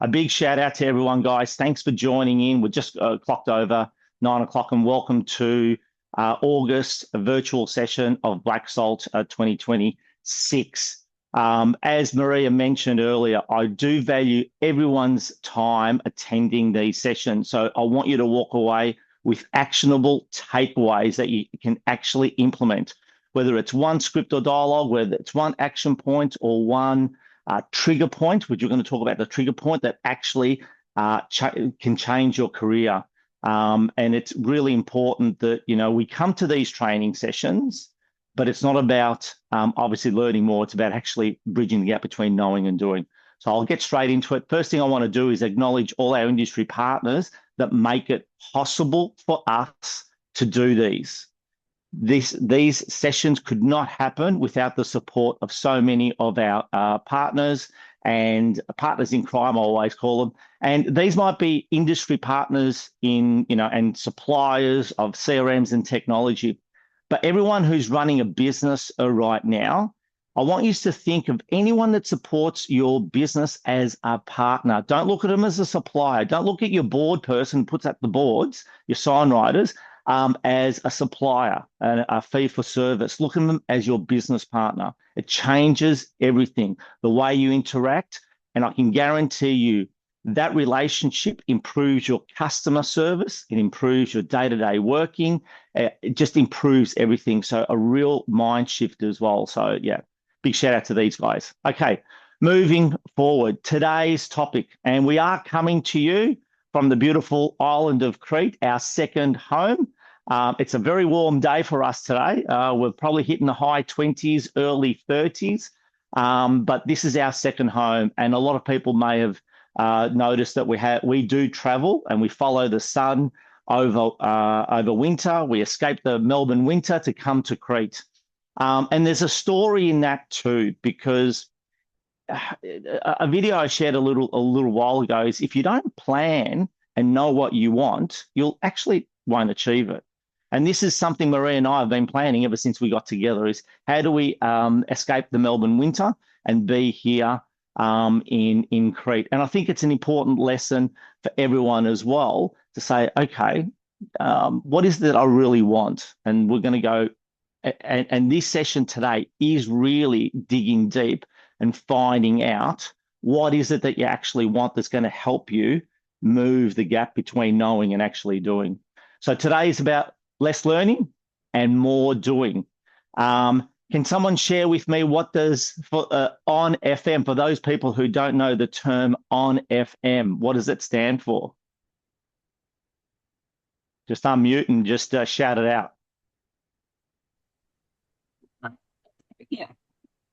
A big shout out to everyone, guys. Thanks for joining in. We're just clocked over 9 o'clock, and welcome to August virtual session of Black Salt 2026. As Maria mentioned earlier, I do value everyone's time attending these sessions. So I want you to walk away with actionable takeaways that you can actually implement, whether it's one script or dialogue, whether it's one action point or one trigger point, which we're going to talk about the trigger point that actually can change your career. And it's really important that, we come to these training sessions, but it's not about obviously learning more. It's about actually bridging the gap between knowing and doing. So I'll get straight into it. First thing I want to do is acknowledge all our industry partners that make it possible for us to do these. These sessions could not happen without the support of so many of our partners and partners in crime, I always call them. And these might be industry partners and suppliers of CRMs and technology. But everyone who's running a business right now, I want you to think of anyone that supports your business as a partner. Don't look at them as a supplier. Don't look at your board person who puts up the boards, your sign writers, as a supplier and a fee for service. Look at them as your business partner. It changes everything, the way you interact. And I can guarantee you that relationship improves your customer service. It improves your day-to-day working. It just improves everything. So a real mind shift as well. So yeah, big shout out to these guys. Okay, moving forward, today's topic, and we are coming to you from the beautiful island of Crete, our second home. It's a very warm day for us today. We're probably hitting the high 20s, early 30s, but this is our second home. And a lot of people may have noticed that we do travel and we follow the sun over winter. We escape the Melbourne winter to come to Crete. And there's a story in that too, because a video I shared a little while ago is if you don't plan and know what you want, you'll actually won't achieve it. And this is something Maria and I have been planning ever since we got together, is how do we escape the Melbourne winter and be here in Crete? And I think it's an important lesson for everyone as well to say, okay, what is it that I really want? And we're going to go, and this session today is really digging deep and finding out what is it that you actually want that's going to help you move the gap between knowing and actually doing. So today is about less learning and more doing. Can someone share with me what does ONFM, for those people who don't know the term ONFM, what does it stand for? Just unmute and just shout it out. Yeah,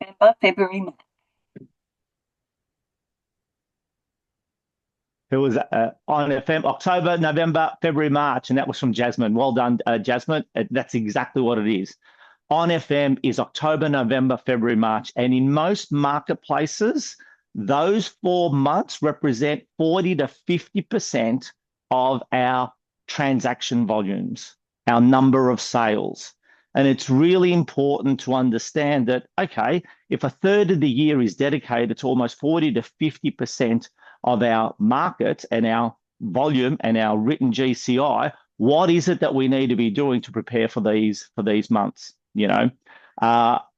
November, February, March. It was on FM, October, November, February, March, and that was from Jasmine. Well done, Jasmine. That's exactly what it is. On FM is October, November, February, March. And in most marketplaces, those 4 months represent 40 to 50% of our transaction volumes, our number of sales. And it's really important to understand that, okay, if a third of the year is dedicated to almost 40 to 50% of our market and our volume and our written GCI, what is it that we need to be doing to prepare for these months,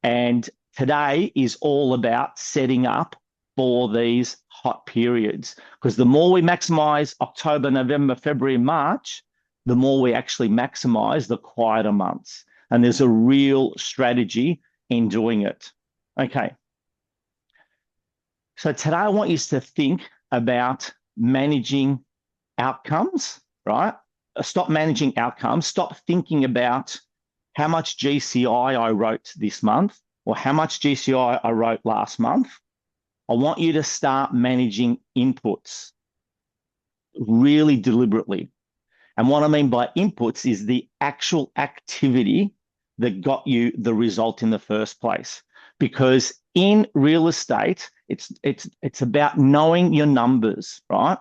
and today is all about setting up for these hot periods, because the more we maximize October, November, February, March, the more we actually maximize the quieter months. And there's a real strategy in doing it. Okay. So today I want you to think about managing outcomes, right? Stop managing outcomes. Stop thinking about how much GCI I wrote this month or how much GCI I wrote last month. I want you to start managing inputs really deliberately. And what I mean by inputs is the actual activity that got you the result in the first place. Because in real estate, it's about knowing your numbers, right?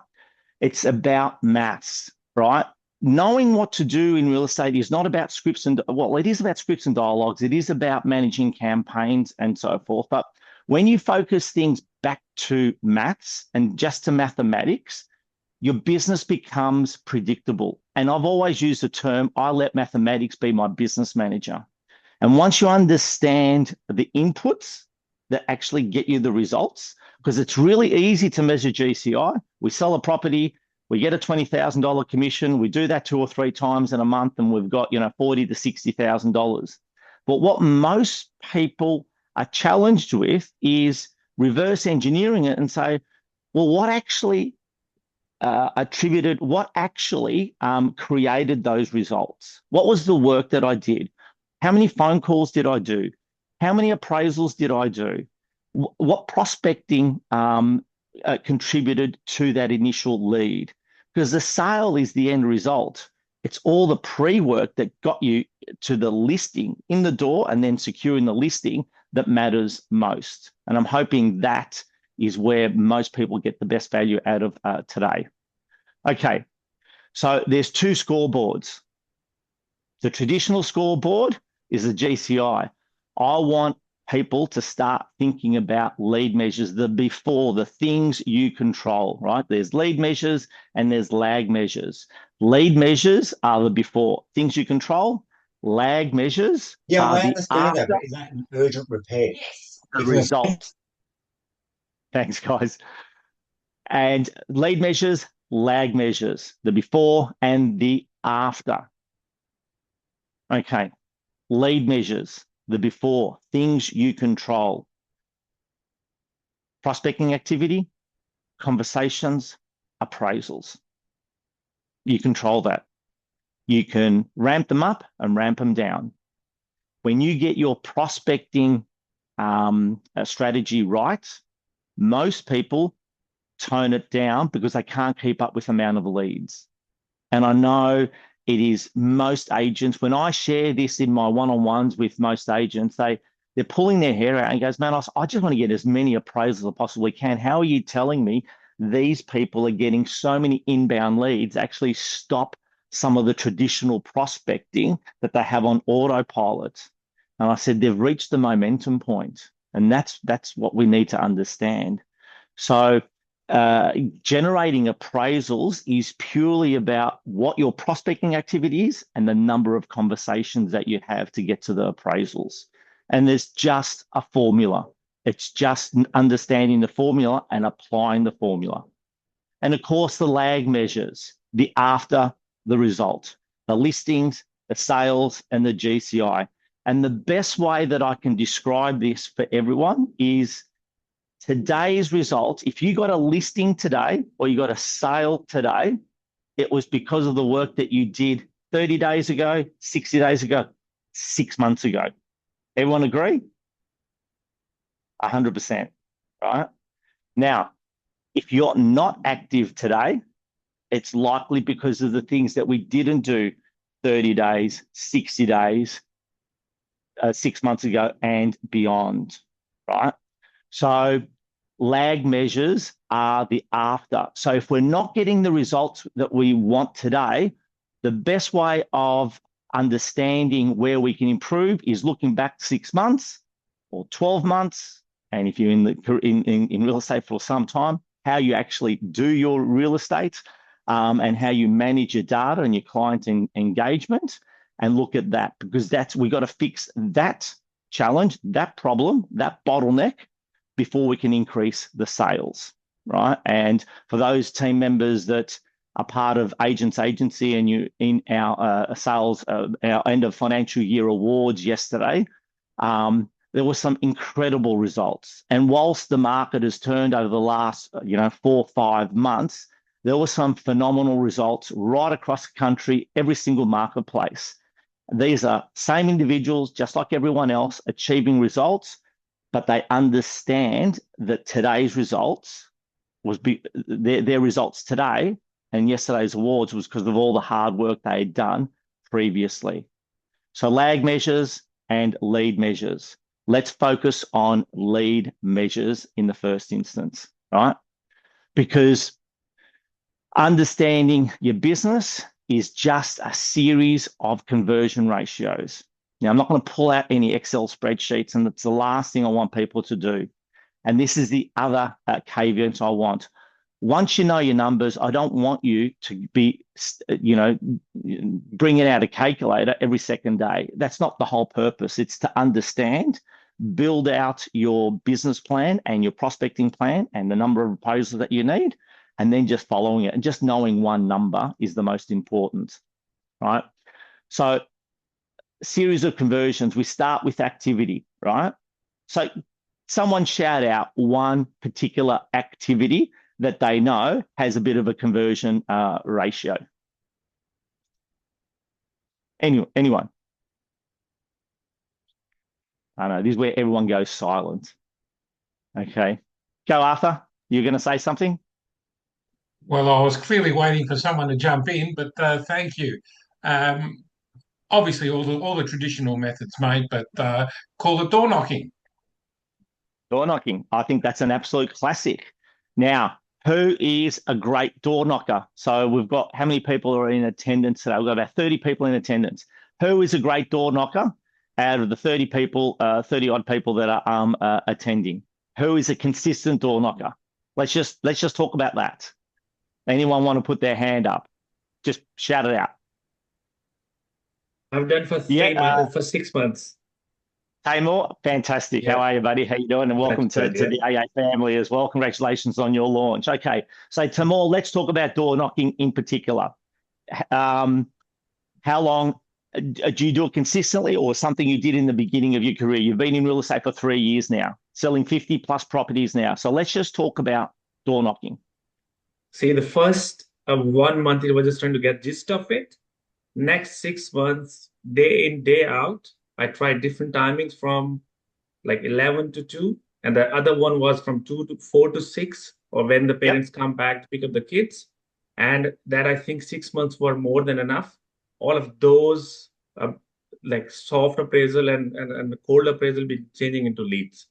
It's about maths, right? Knowing what to do in real estate is not about scripts and, well, it is about scripts and dialogues. It is about managing campaigns and so forth. But When you focus things back to maths and just to mathematics, your business becomes predictable. And I've always used the term, I let mathematics be my business manager. And once you understand the inputs that actually get you the results, because it's really easy to measure GCI. We sell a property, we get a $20,000 commission, we do that 2 or 3 times in a month, and we've got, $40,000 to $60,000. But what most people are challenged with is reverse engineering it and say, well, what actually created those results? What was the work that I did? How many phone calls did I do? How many appraisals did I do? What prospecting contributed to that initial lead? Because the sale is the end result. It's all the pre-work that got you to the listing in the door and then securing the listing that matters most. And I'm hoping that is where most people get the best value out of today. Okay, so there's 2 scoreboards. The traditional scoreboard is the GCI. I want people to start thinking about lead measures, the before, the things you control, right? There's lead measures and there's lag measures. Lead measures are the before, things you control. Lag measures are I the understand after, that, but is that an urgent repair? Yes. the result. Thanks, guys. And lead measures, lag measures, the before and the after. Okay, lead measures, the before, things you control. Prospecting activity, conversations, appraisals. You control that. You can ramp them up and ramp them down. When you get your prospecting strategy right, most people tone it down because they can't keep up with the amount of leads. And I know it is most agents, when I share this in my one-on-ones with most agents, they're pulling their hair out and goes, Manos, I just want to get as many appraisals as I possibly can. How are you telling me these people are getting so many inbound leads? Actually stop some of the traditional prospecting that they have on autopilot. And I said, they've reached the momentum point. And that's what we need to understand. So generating appraisals is purely about what your prospecting activity is and the number of conversations that you have to get to the appraisals. And there's just a formula. It's just understanding the formula and applying the formula. And of course, the lag measures, the after the result, the listings, the sales, and the GCI. And the best way that I can describe this for everyone is today's result. If you got a listing today or you got a sale today, it was because of the work that you did 30 days ago, 60 days ago, 6 months ago. Everyone agree? 100%, right? Now, if you're not active today, it's likely because of the things that we didn't do 30 days, 60 days, 6 months ago and beyond, right? So lag measures are the after. So if we're not getting the results that we want today, the best way of understanding where we can improve is looking back 6 months or 12 months. And if you're in real estate for some time, how you actually do your real estate and how you manage your data and your client engagement, and look at that, because we got to fix that challenge, that problem, that bottleneck before we can increase the sales, right? And for those team members that are part of Agents Agency and you in our sales, our end of financial year awards yesterday, there were some incredible results. And whilst the market has turned over the last 4 or 5 months, there were some phenomenal results right across the country, every single marketplace. These are same individuals, just like everyone else, achieving results, but they understand that today's results their results today and yesterday's awards was because of all the hard work they had done previously. So lag measures and lead measures. Let's focus on lead measures in the first instance, right? Because understanding your business is just a series of conversion ratios. Now, I'm not going to pull out any Excel spreadsheets, and that's the last thing I want people to do. And this is the other caveat I want. Once you know your numbers, I don't want you to be, bringing out a calculator every second day. That's not the whole purpose. It's to understand, build out your business plan and your prospecting plan and the number of proposals that you need, and then just following it. And just knowing one number is the most important, right? So, series of conversions, we start with activity, right? So, someone shout out one particular activity that they know has a bit of a conversion ratio. Anyone? I know, this is where everyone goes silent. Okay. Go, Arthur. You're going to say something? Well, I was clearly waiting for someone to jump in, but thank you. Obviously, all the traditional methods, mate, but call it door knocking. Door knocking. I think that's an absolute classic. Now, who is a great door knocker? So we've got, how many people are in attendance today? We've got about 30 people in attendance. Who is a great door knocker out of the 30 people, 30 odd people that are attending? Who is a consistent door knocker? Let's just talk about that. Anyone want to put their hand up? Just shout it out. I've done for for 6 months. Taimur, fantastic. Yeah. How are you, buddy? How you doing? And welcome to the AA family as well. Congratulations on your launch. Okay, so Taimur, let's talk about door knocking in particular. How long do you do it consistently, or something you did in the beginning of your career? You've been in real estate for 3 years now, selling 50 plus properties now. So let's just talk about door knocking. See, the first 1 month, it was just trying to get gist of it. Next 6 months, day in, day out, I tried different timings from like 11 to 2. And the other one was from 4 to 6, or when the parents come back to pick up the kids. And that, I think 6 months were more than enough. All of those like soft appraisal and the cold appraisal be changing into leads.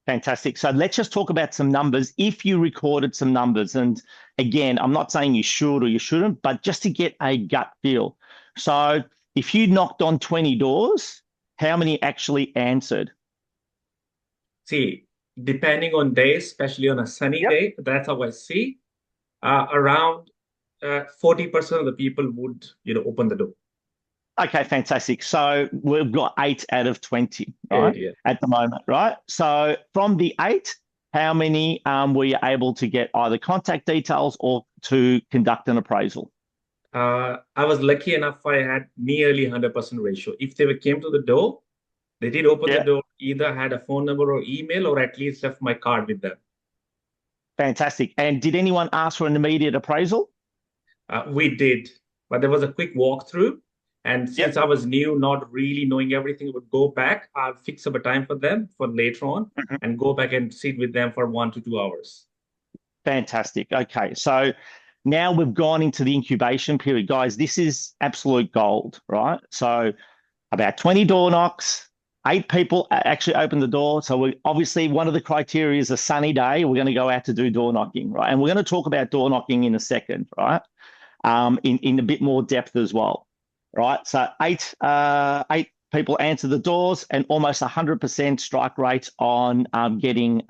Fantastic. So let's just talk about some numbers. If you recorded some numbers, and again, I'm not saying you should or you shouldn't, but just to get a gut feel. So if you knocked on 20 doors, how many actually answered? See, depending on days, especially on a sunny day, that's how I see. Around 40% of the people would, open the door. Okay, fantastic. So we've got 8 out of 20, right? At the moment, right? So from the 8, how many were you able to get either contact details or to conduct an appraisal? I was lucky enough, I had nearly 100% ratio. If they came to the door, they did open the door, either had a phone number or email, or at least left my card with them. Fantastic. And did anyone ask for an immediate appraisal? We did, but there was a quick walkthrough. And since I was new, not really knowing everything, I would go back. I'll fix up a time for them for later on and go back and sit with them for 1 to 2 hours. Fantastic. Okay. So now we've gone into the incubation period. Guys, this is absolute gold, right? So about 20 door knocks, 8 people actually open the door. So we obviously, one of the criteria is a sunny day. We're going to go out to do door knocking, right? And we're going to talk about door knocking in a second, right? In a bit more depth as well. Right, so 8 people answer the doors, and almost 100% strike rate on getting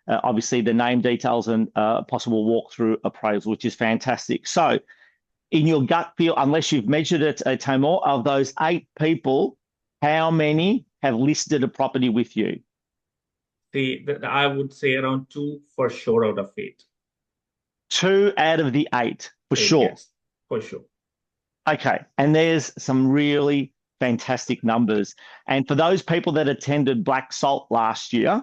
obviously the name details and possible walkthrough appraisal, which is fantastic. So, in your gut feel, unless you've measured it, Taimur, of those 8 people, how many have listed a property with you? I would say around 2 for sure out of 8. 2 out of the 8 for sure. Yes, for sure. Okay, and there's some really fantastic numbers. And for those people that attended Black Salt last year,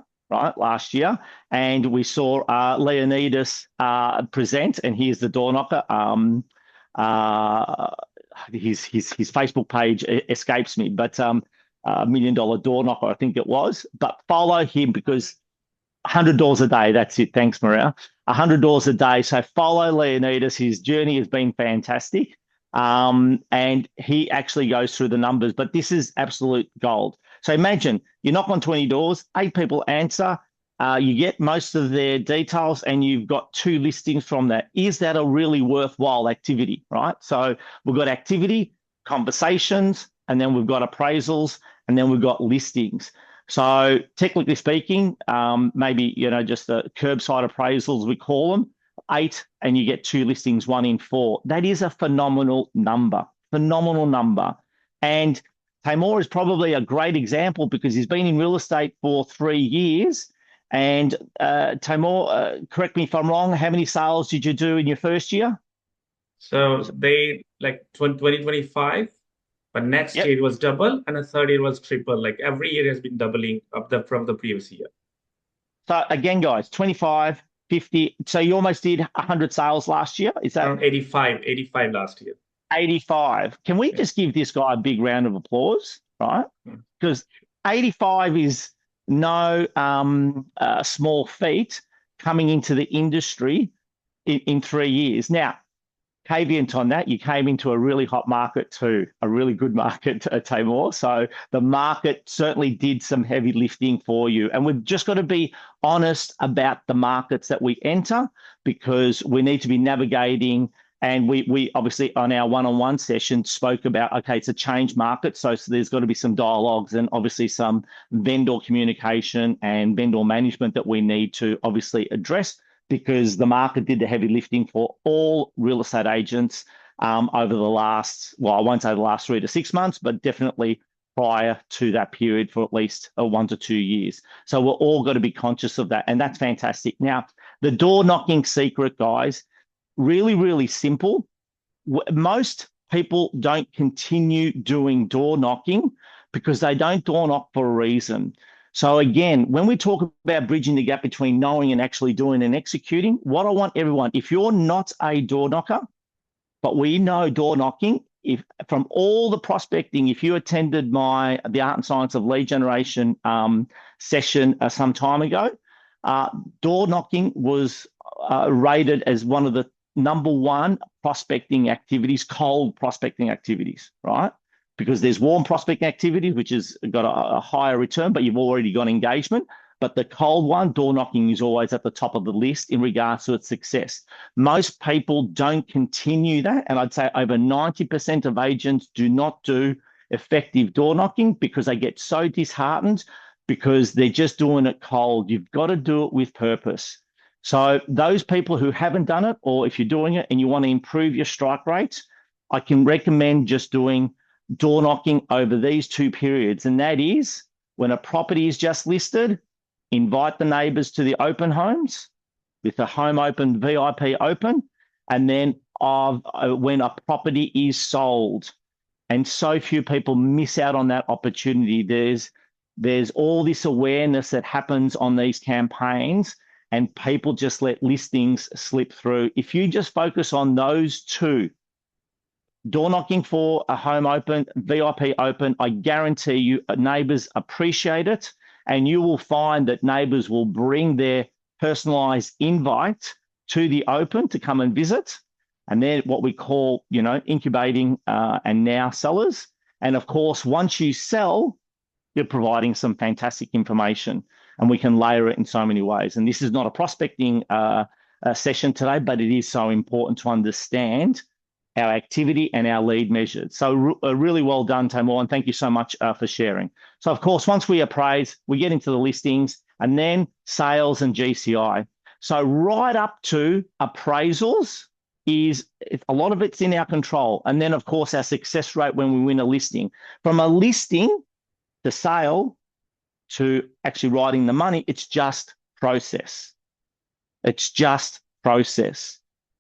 and we saw Leonidas present, and here's the door knocker. His Facebook page escapes me, but $1 million door knocker, I think it was. But follow him, because 100 doors a day, that's it. Thanks, Maria. 100 doors a day. So follow Leonidas. His journey has been fantastic. And he actually goes through the numbers, but this is absolute gold. So imagine you knock on 20 doors, 8 people answer, you get most of their details, and you've got 2 listings from that. Is that a really worthwhile activity, right? So we've got activity, conversations, and then we've got appraisals, and then we've got listings. So technically speaking, maybe, just the curbside appraisals, we call them, 8, and you get 2 listings, 1 in 4. That is a phenomenal number, phenomenal number. And Tamor is probably a great example because he's been in real estate for 3 years. And Tamor, correct me if I'm wrong, how many sales did you do in your first year? So they like 2025, but next Yep. year it was double, and the third year was triple. Like every year has been doubling from the previous year. So again, guys, 25, 50. So you almost did 100 sales last year. Is that Around 85 last year. 85? Can we just give this guy a big round of applause, right? Because 85 is no small feat coming into the industry in 3 years. Now, caveat on that, you came into a really hot market too, a really good market, Tamor. So the market certainly did some heavy lifting for you. And we've just got to be honest about the markets that we enter, because we need to be navigating. And we obviously on our one-on-one session spoke about, okay, it's a change market. So there's got to be some dialogues and obviously some vendor communication and vendor management that we need to obviously address, because the market did the heavy lifting for all real estate agents over the last, well, I won't say the last 3 to 6 months, but definitely prior to that period for at least 1 to 2 years. So we're all got to be conscious of that. And that's fantastic. Now, the door knocking secret, guys, really, really simple. Most people don't continue doing door knocking because they don't door knock for a reason. So again, when we talk about bridging the gap between knowing and actually doing and executing, what I want everyone, if you're not a door knocker, but we know door knocking, if from all the prospecting, if you attended the Art and Science of Lead Generation session some time ago, door knocking was rated as one of the #1 prospecting activities, cold prospecting activities, right? Because there's warm prospecting activities, which has got a higher return, but you've already got engagement. But the cold one, door knocking, is always at the top of the list in regards to its success. Most people don't continue that. And I'd say over 90% of agents do not do effective door knocking because they get so disheartened because they're just doing it cold. You've got to do it with purpose. So those people who haven't done it, or if you're doing it and you want to improve your strike rates, I can recommend just doing door knocking over these 2 periods. And that is when a property is just listed, invite the neighbors to the open homes with the home open, VIP open, and then when a property is sold. And so few people miss out on that opportunity. There's all this awareness that happens on these campaigns, and people just let listings slip through. If you just focus on those 2, door knocking for a home open, VIP open, I guarantee you neighbors appreciate it, and you will find that neighbors will bring their personalized invite to the open to come and visit. And they're what we call, incubating and now sellers. And of course, once you sell, you're providing some fantastic information, and we can layer it in so many ways. And this is not a prospecting session today, but it is so important to understand our activity and our lead measured. So really well done, Tamor, and thank you so much for sharing. So of course, once we appraise, we get into the listings and then sales and GCI. So right up to appraisals is a lot of it's in our control. And then of course, our success rate when we win a listing. From a listing to sale to actually writing the money, it's just process. It's just process.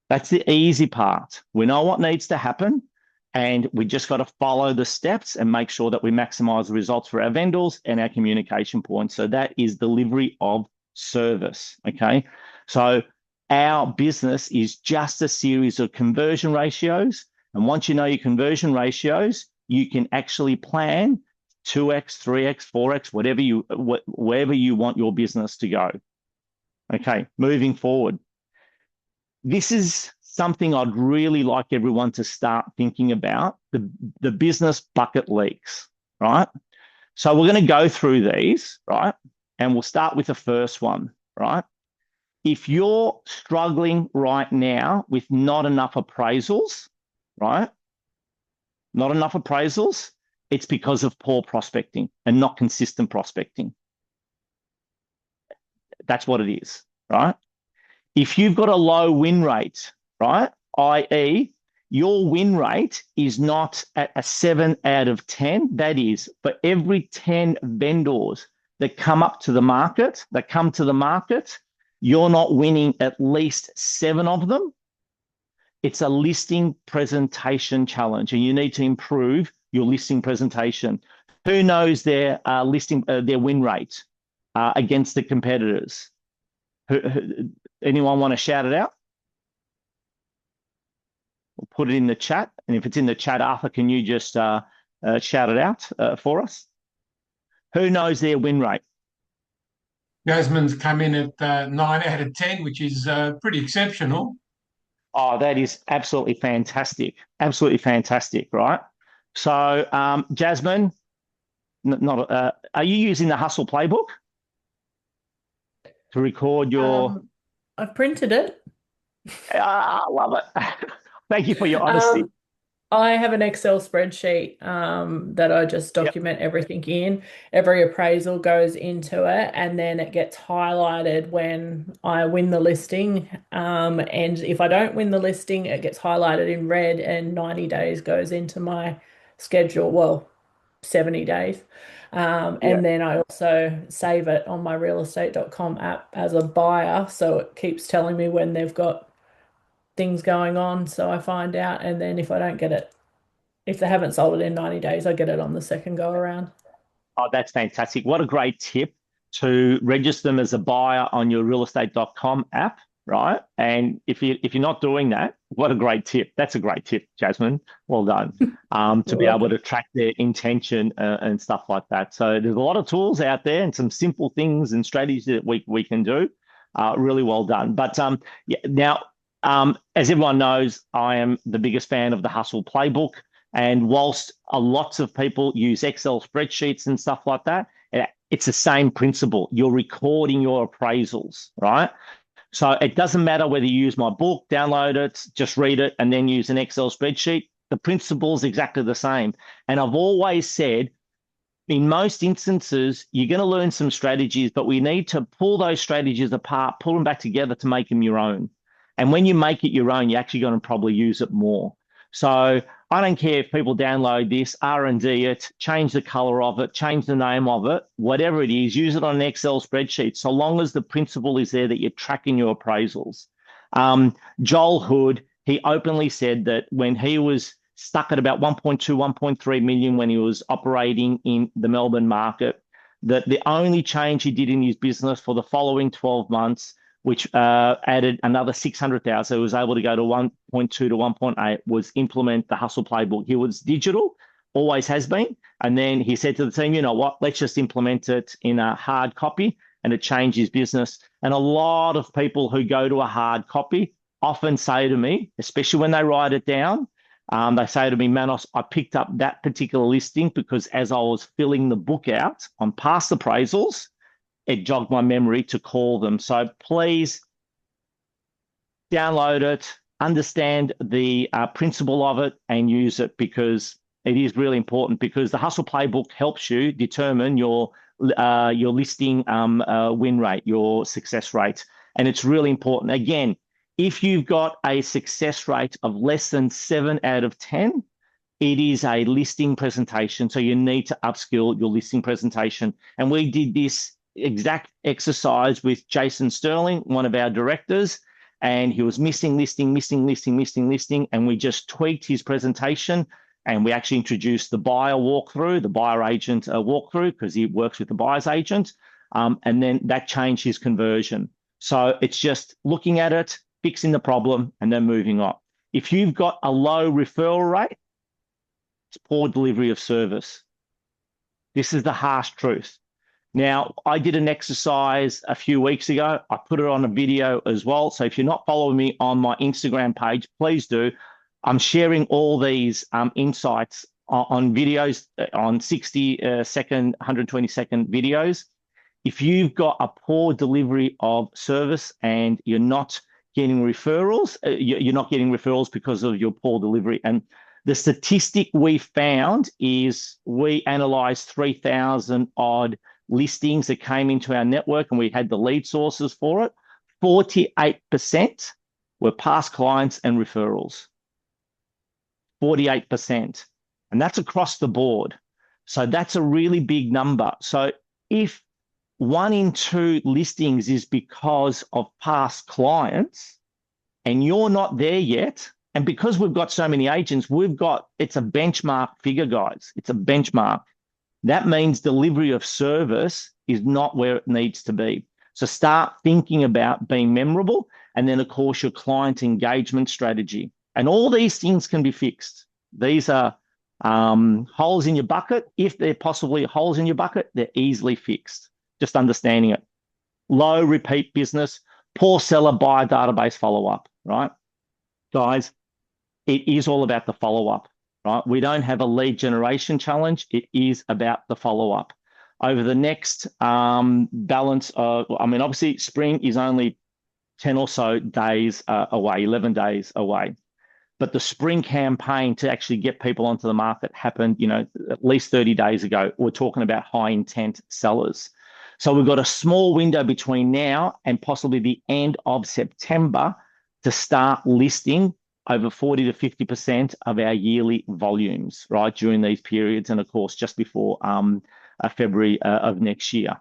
That's the easy part. We know what needs to happen, and we just got to follow the steps and make sure that we maximize the results for our vendors and our communication points. So that is delivery of service, okay? So our business is just a series of conversion ratios. And once you know your conversion ratios, you can actually plan 2x, 3x, 4x, wherever you want your business to go. Okay, moving forward. This is something I'd really like everyone to start thinking about, the business bucket leaks, right? So we're going to go through these, right? And we'll start with the first one, right? If you're struggling right now with not enough appraisals, right? Not enough appraisals, it's because of poor prospecting and not consistent prospecting. That's what it is, right? If you've got a low win rate, right, i.e., your win rate is not at a 7 out of 10. That is, for every 10 vendors that come to the market, you're not winning at least 7 of them. It's a listing presentation challenge, and you need to improve your listing presentation. Who knows their their win rate against the competitors? Anyone want to shout it out? We'll put it in the chat, and if it's in the chat, Arthur, can you just shout it out for us? Who knows their win rate? Jasmine's come in at 9 out of 10, which is pretty exceptional. Oh, that is absolutely fantastic. Absolutely fantastic, right? So, Jasmine, are you using the Hustle Playbook to record your... I've printed it. I love it. Thank you for your honesty. I have an Excel spreadsheet that I just document everything in. Every appraisal goes into it, and then it gets highlighted when I win the listing. And if I don't win the listing, it gets highlighted in red, and 90 days goes into my schedule. Well, 70 days. And then I also save it on my realestate.com app as a buyer. So it keeps telling me when they've got things going on. So I find out. And then if I don't get it, if they haven't sold it in 90 days, I get it on the second go around. Oh, that's fantastic. What a great tip to register them as a buyer on your realestate.com app, right? And if you're not doing that, what a great tip. That's a great tip, Jasmine. Well done. To be able to track their intention and stuff like that. So there's a lot of tools out there and some simple things and strategies that we can do. Really well done. But now, as everyone knows, I am the biggest fan of the Hustle Playbook. And whilst lots of people use Excel spreadsheets and stuff like that, it's the same principle. You're recording your appraisals, right? So it doesn't matter whether you use my book, download it, just read it, and then use an Excel spreadsheet. The principle is exactly the same. And I've always said, in most instances, you're going to learn some strategies, but we need to pull those strategies apart, pull them back together to make them your own. And when you make it your own, you're actually going to probably use it more. So I don't care if people download this, R&D it, change the color of it, change the name of it, whatever it is, use it on an Excel spreadsheet, so long as the principle is there that you're tracking your appraisals. Joel Hood, he openly said that when he was stuck at about 1.2, 1.3 million when he was operating in the Melbourne market, that the only change he did in his business for the following 12 months, which added another 600,000. So he was able to go to 1.2 to 1.8, was implement the Hustle Playbook. He was digital, always has been. And then he said to the team, you know what, let's just implement it in a hard copy, and it changed his business. And a lot of people who go to a hard copy often say to me, especially when they write it down, they say to me, Manos, I picked up that particular listing because as I was filling the book out on past appraisals, it jogged my memory to call them. So please download it, understand the principle of it, and use it, because it is really important, because the Hustle Playbook helps you determine your listing win rate, your success rate. And it's really important. Again, if you've got a success rate of less than 7 out of 10, it is a listing presentation. So you need to upskill your listing presentation. And we did this exact exercise with Jason Sterling, one of our directors, and he was missing listing, and we just tweaked his presentation, and we actually introduced the buyer walkthrough, the buyer agent walkthrough, because he works with the buyer's agent, and then that changed his conversion. So it's just looking at it, fixing the problem, and then moving on. If you've got a low referral rate, it's poor delivery of service. This is the harsh truth. Now, I did an exercise a few weeks ago. I put it on a video as well. So if you're not following me on my Instagram page, please do. I'm sharing all these insights on videos, on 60-second, 120-second videos. If you've got a poor delivery of service and you're not getting referrals, you're not getting referrals because of your poor delivery. And the statistic we found is we analyzed 3,000 odd listings that came into our network and we had the lead sources for it, 48% were past clients and referrals. 48%. And that's across the board. So that's a really big number. So if 1 in 2 listings is because of past clients and you're not there yet, and because we've got so many agents, it's a benchmark figure, guys. It's a benchmark. That means delivery of service is not where it needs to be. So start thinking about being memorable, and then, of course, your client engagement strategy. And all these things can be fixed. These are holes in your bucket. If they're possibly holes in your bucket, they're easily fixed. Just understanding it. Low repeat business, poor seller buyer database follow-up, right? Guys, it is all about the follow-up, right? We don't have a lead generation challenge. It is about the follow-up. Over the next balance of, obviously spring is only 10 or so days away, 11 days away. But the spring campaign to actually get people onto the market happened, at least 30 days ago. We're talking about high intent sellers. So we've got a small window between now and possibly the end of September to start listing over 40 to 50% of our yearly volumes, right, during these periods. And of course, just before February of next year.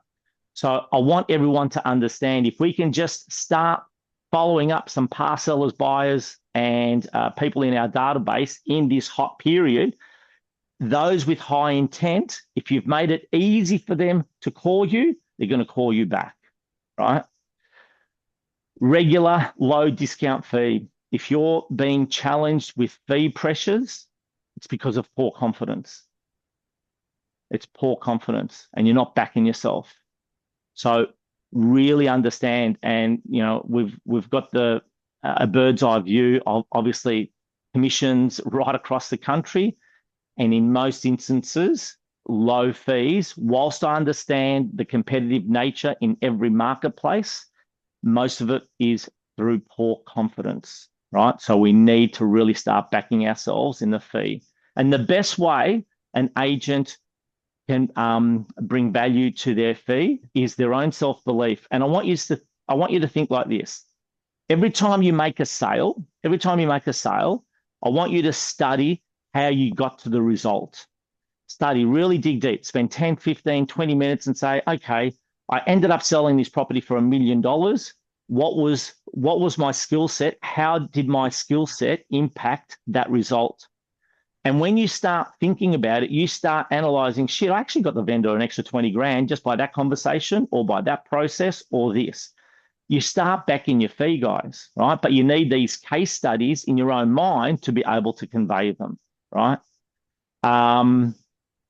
So I want everyone to understand, if we can just start following up some past sellers, buyers, and people in our database in this hot period, those with high intent, if you've made it easy for them to call you, they're going to call you back, right? Regular low discount fee. If you're being challenged with fee pressures, it's because of poor confidence. It's poor confidence, and you're not backing yourself. So really understand, and we've got a bird's eye view of obviously commissions right across the country, and in most instances, low fees. Whilst I understand the competitive nature in every marketplace, most of it is through poor confidence, right? So we need to really start backing ourselves in the fee. And the best way an agent can bring value to their fee is their own self-belief. And I want you to think like this. Every time you make a sale, I want you to study how you got to the result. Study, really dig deep, spend 10, 15, 20 minutes and say, okay, I ended up selling this property for $1 million. What was my skill set? How did my skill set impact that result? And when you start thinking about it, you start analyzing, shit, I actually got the vendor an extra 20 grand just by that conversation or by that process or this. You start backing your fee, guys, right? But you need these case studies in your own mind to be able to convey them, right?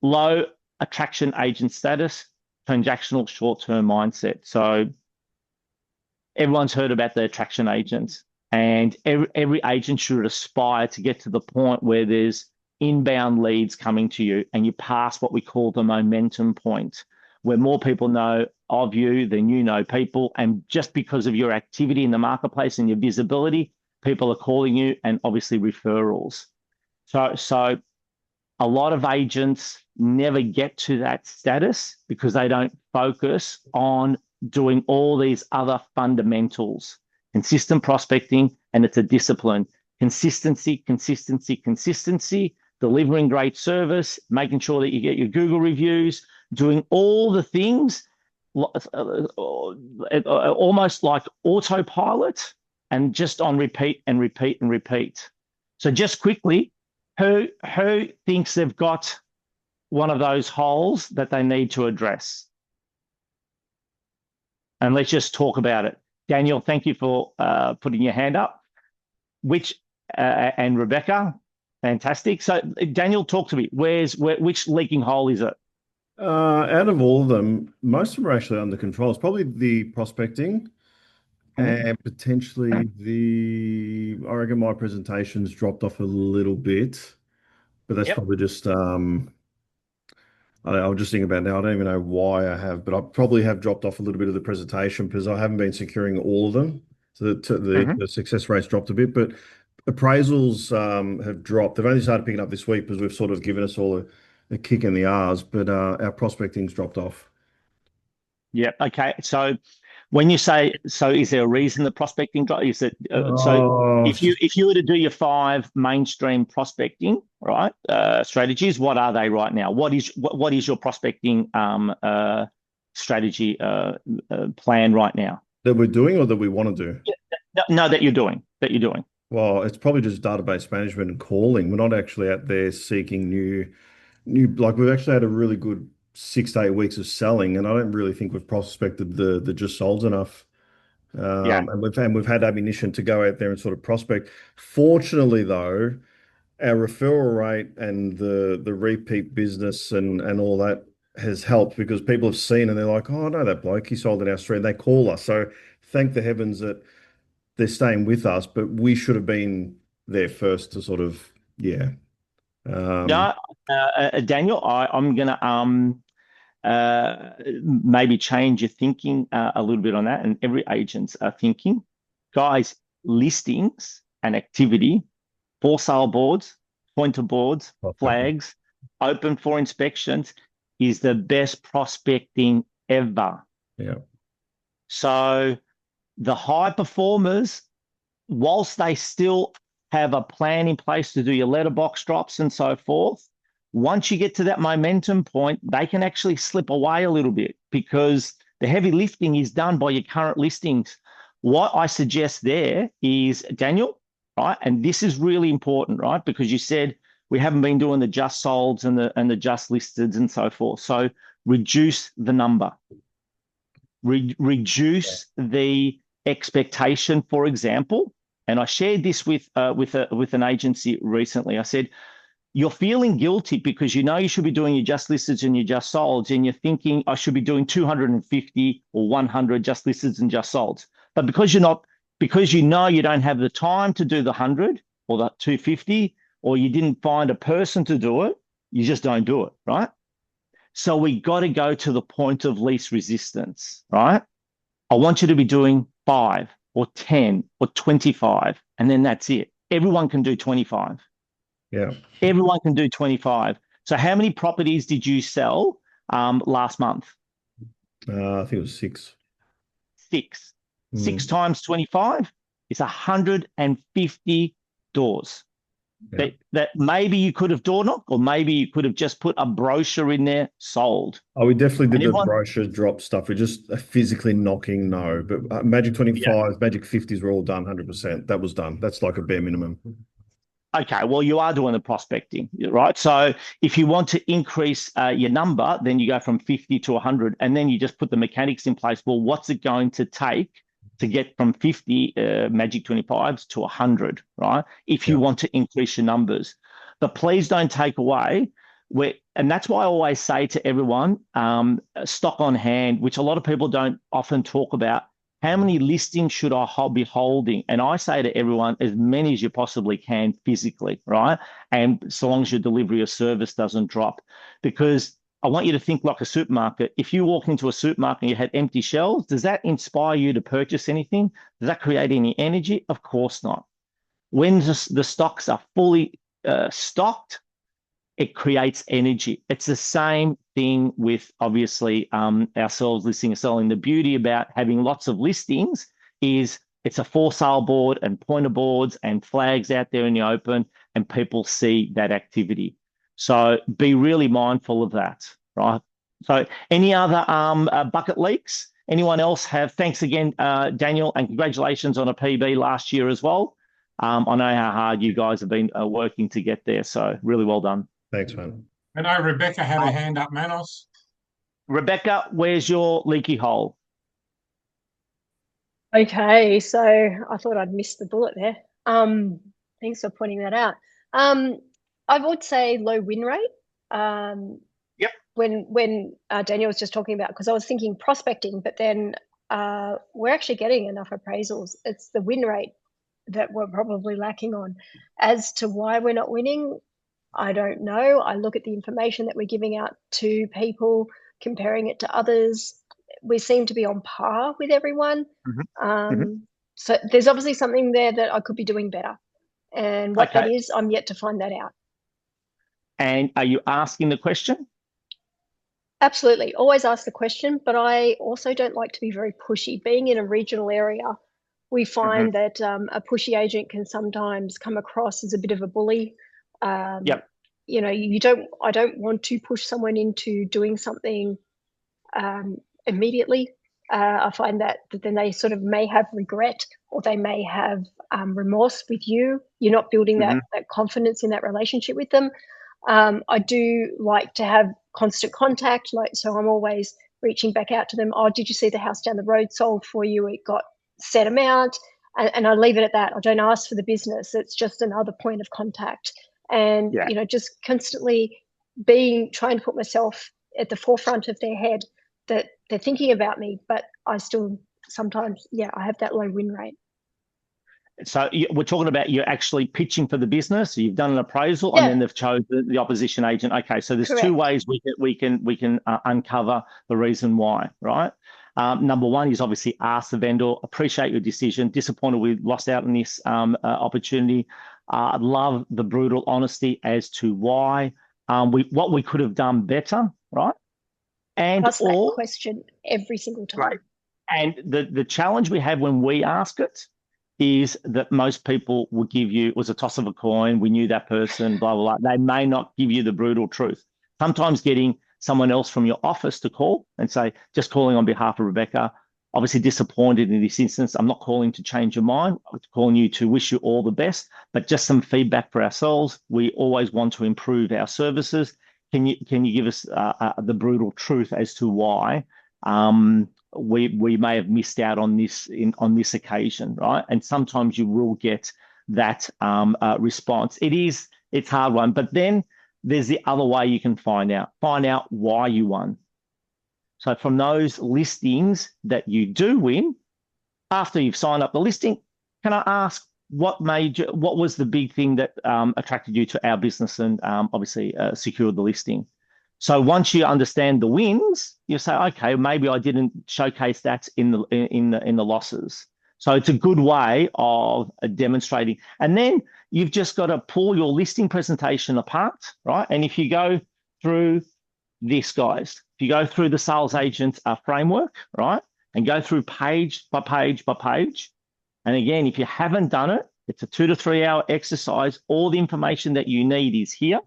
Low attraction agent status, transactional short-term mindset. So everyone's heard about the attraction agents, and every agent should aspire to get to the point where there's inbound leads coming to you and you pass what we call the momentum point, where more people know of you than you know people. And just because of your activity in the marketplace and your visibility, people are calling you, and obviously referrals. So a lot of agents never get to that status because they don't focus on doing all these other fundamentals. Consistent prospecting, and it's a discipline. Consistency, delivering great service, making sure that you get your Google reviews, doing all the things almost like autopilot and just on repeat and repeat and repeat. So just quickly, who thinks they've got one of those holes that they need to address? And let's just talk about it. Daniel, thank you for putting your hand up. And Rebecca, fantastic. So Daniel, talk to me. Which leaking hole is it? Out of all of them, most of them are actually under control. It's probably the prospecting and potentially I reckon my presentation's dropped off a little bit, but that's probably just, I'm just thinking about it now. I don't even know why I have, but I probably have dropped off a little bit of the presentation because I haven't been securing all of them. So the success rate's dropped a bit, but appraisals have dropped. They've only started picking up this week because we've sort of given us all a kick in the arse, but our prospecting's dropped off. Yeah. Okay. So when you say, so is there a reason the prospecting drop? Is it Oh, if you were to do your 5 mainstream prospecting, right, strategies, what are they right now? What is your prospecting strategy plan right now? that we're doing or that we want to do? No, that you're doing. Well, it's probably just database management and calling. We're not actually out there seeking like we've actually had a really good 6 to 8 weeks of selling, and I don't really think we've prospected the just solds enough. Yeah. And we've had ammunition to go out there and sort of prospect. Fortunately, though, our referral rate and the repeat business and all that has helped because people have seen and they're like, oh, I know that bloke, he sold in our street, and they call us. So thank the heavens that they're staying with us, but we should have been there first to sort of, yeah. No, Daniel, I'm gonna maybe change your thinking a little bit on that, and every agent's thinking, guys, listings and activity, for sale boards, pointer boards, flags, open for inspections is the best prospecting ever. Yeah. So the high performers, whilst they still have a plan in place to do your letterbox drops and so forth, once you get to that momentum point, they can actually slip away a little bit because the heavy lifting is done by your current listings. What I suggest there is, Daniel, right, and this is really important, right, because you said we haven't been doing the just solds and the just listeds and so forth. So reduce the number. Reduce the expectation, for example. And I shared this with an agency recently. I said, you're feeling guilty because you know you should be doing your just listeds and your just solds, and you're thinking I should be doing 250 or 100 just listeds and just solds. But because you know you don't have the time to do the 100 or the 250, or you didn't find a person to do it, you just don't do it, right? So we got to go to the point of least resistance, right? I want you to be doing 5 or 10 or 25, and then that's it. Everyone can do 25. Yeah. Everyone can do 25. So how many properties did you sell last month? I think it was 6. 6. 6 times 25 is 150 doors. Yeah. That maybe you could have door knocked, or maybe you could have just put a brochure in there, sold. Oh, we definitely did the brochure drop stuff. We're just physically knocking, no. But Magic 25s, Magic 50s were all done 100%. That was done. That's like a bare minimum. Okay, well, you are doing the prospecting, right? So if you want to increase your number, then you go from 50 to 100, and then you just put the mechanics in place. Well, what's it going to take to get from 50 Magic 25s to 100, right? If you want to increase your numbers. But please don't take away and that's why I always say to everyone, stock on hand, which a lot of people don't often talk about. How many listings should I be holding? And I say to everyone, as many as you possibly can physically, right? And so long as your delivery or service doesn't drop. Because I want you to think like a supermarket. If you walk into a supermarket and you had empty shelves, does that inspire you to purchase anything? Does that create any energy? Of course not. When the stocks are fully stocked, it creates energy. It's the same thing with obviously ourselves listing and selling. The beauty about having lots of listings is it's a for sale board and pointer boards and flags out there in the open, and people see that activity. So be really mindful of that, right? So any other bucket leaks? Anyone else have? Thanks again, Daniel, and congratulations on a PB last year as well. I know how hard you guys have been working to get there, so really well done. Thanks, man. I know Rebecca had a hand up, Manos. Rebecca, where's your leaky hole? Okay, so I thought I'd missed the bullet there. Thanks for pointing that out. I would say low win rate. Yep. When Daniel was just talking about, because I was thinking prospecting, but then we're actually getting enough appraisals. It's the win rate that we're probably lacking on. As to why we're not winning, I don't know. I look at the information that we're giving out to people, comparing it to others. We seem to be on par with everyone. So there's obviously something there that I could be doing better. And what that is, I'm yet to find that out. And are you asking the question? Absolutely. Always ask the question, but I also don't like to be very pushy. Being in a regional area, we find that a pushy agent can sometimes come across as a bit of a bully. Yep. You know, I don't want to push someone into doing something immediately. I find that then they sort of may have regret, or they may have remorse with you. You're not building that confidence in that relationship with them. I do like to have constant contact, so I'm always reaching back out to them. Oh, did you see the house down the road sold for you? It got set amount, and I leave it at that. I don't ask for the business. It's just another point of contact, and Yeah. you know, just constantly trying to put myself at the forefront of their head, that they're thinking about me, but I still sometimes, I have that low win rate. So we're talking about you're actually pitching for the business. You've done an appraisal, Yeah. and then they've chosen the opposition agent. Okay, so there's Correct. two ways we can uncover the reason why, right? Number one is obviously ask the vendor, appreciate your decision, disappointed we lost out on this opportunity. Love the brutal honesty as to why, what we could have done better, right? And Ask that question every single time. Right. And the challenge we have when we ask it is that most people will give you, it was a toss of a coin, we knew that person, blah, blah, blah. They may not give you the brutal truth. Sometimes getting someone else from your office to call and say, just calling on behalf of Rebecca, obviously disappointed in this instance. I'm not calling to change your mind. I'm calling you to wish you all the best, but just some feedback for ourselves. We always want to improve our services. Can you give us the brutal truth as to why we may have missed out on this on this occasion, right? And sometimes you will get that response. It's a hard one, but then there's the other way you can find out why you won. So from those listings that you do win, after you've signed up the listing, can I ask what was the big thing that attracted you to our business and obviously secured the listing? So once you understand the wins, you say, okay, maybe I didn't showcase that in the losses. So it's a good way of demonstrating. And then you've just got to pull your listing presentation apart, right? And if you go through this, guys, if you go through the sales agent framework, right, and go through page by page by page, and again, if you haven't done it, it's a 2 to 3 hour exercise. All the information that you need is here.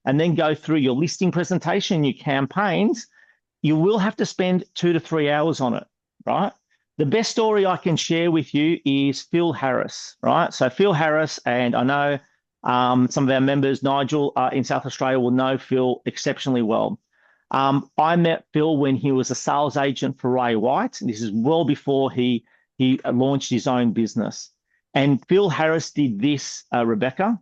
And then go through your listing presentation, your campaigns. You will have to spend 2 to 3 hours on it, right? The best story I can share with you is Phil Harris, right? So Phil Harris, and I know some of our members, Nigel in South Australia, will know Phil exceptionally well. I met Phil when he was a sales agent for Ray White. And this is well before he launched his own business. And Phil Harris did this, Rebecca.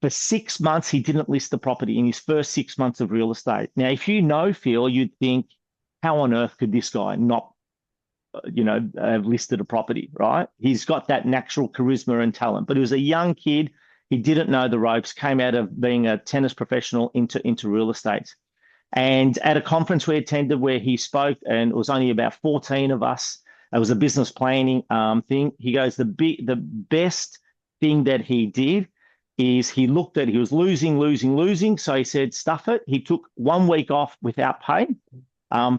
For 6 months, he didn't list the property in his first 6 months of real estate. Now, if you know Phil, you'd think, how on earth could this guy not, have listed a property, right? He's got that natural charisma and talent. But he was a young kid. He didn't know the ropes, came out of being a tennis professional into real estate. And at a conference we attended where he spoke, and it was only about 14 of us, it was a business planning thing. He goes, the best thing that he did is he was losing. So he said, stuff it. He took 1 week off without pay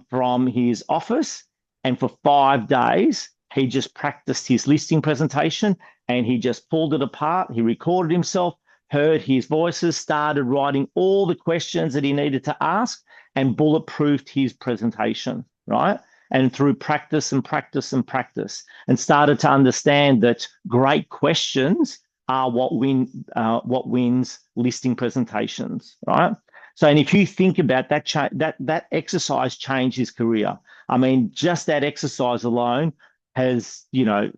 from his office. And for 5 days, he just practiced his listing presentation and he just pulled it apart. He recorded himself, heard his voices, started writing all the questions that he needed to ask and bulletproofed his presentation, right? And through practice and practice and practice, and started to understand that great questions are what wins listing presentations, right? So, and if you think about that, that exercise changed his career. I mean, just that exercise alone has,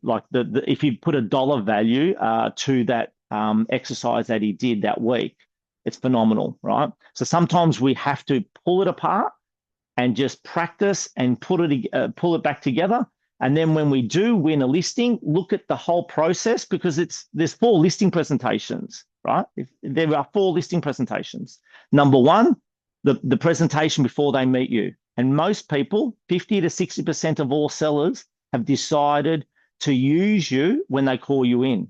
like if you put a dollar value to that exercise that he did that week, it's phenomenal, right? So sometimes we have to pull it apart and just practice and pull it back together. And then when we do win a listing, look at the whole process, because there's 4 listing presentations, right? There are 4 listing presentations. Number one, the presentation before they meet you. And most people, 50 to 60% of all sellers, have decided to use you when they call you in.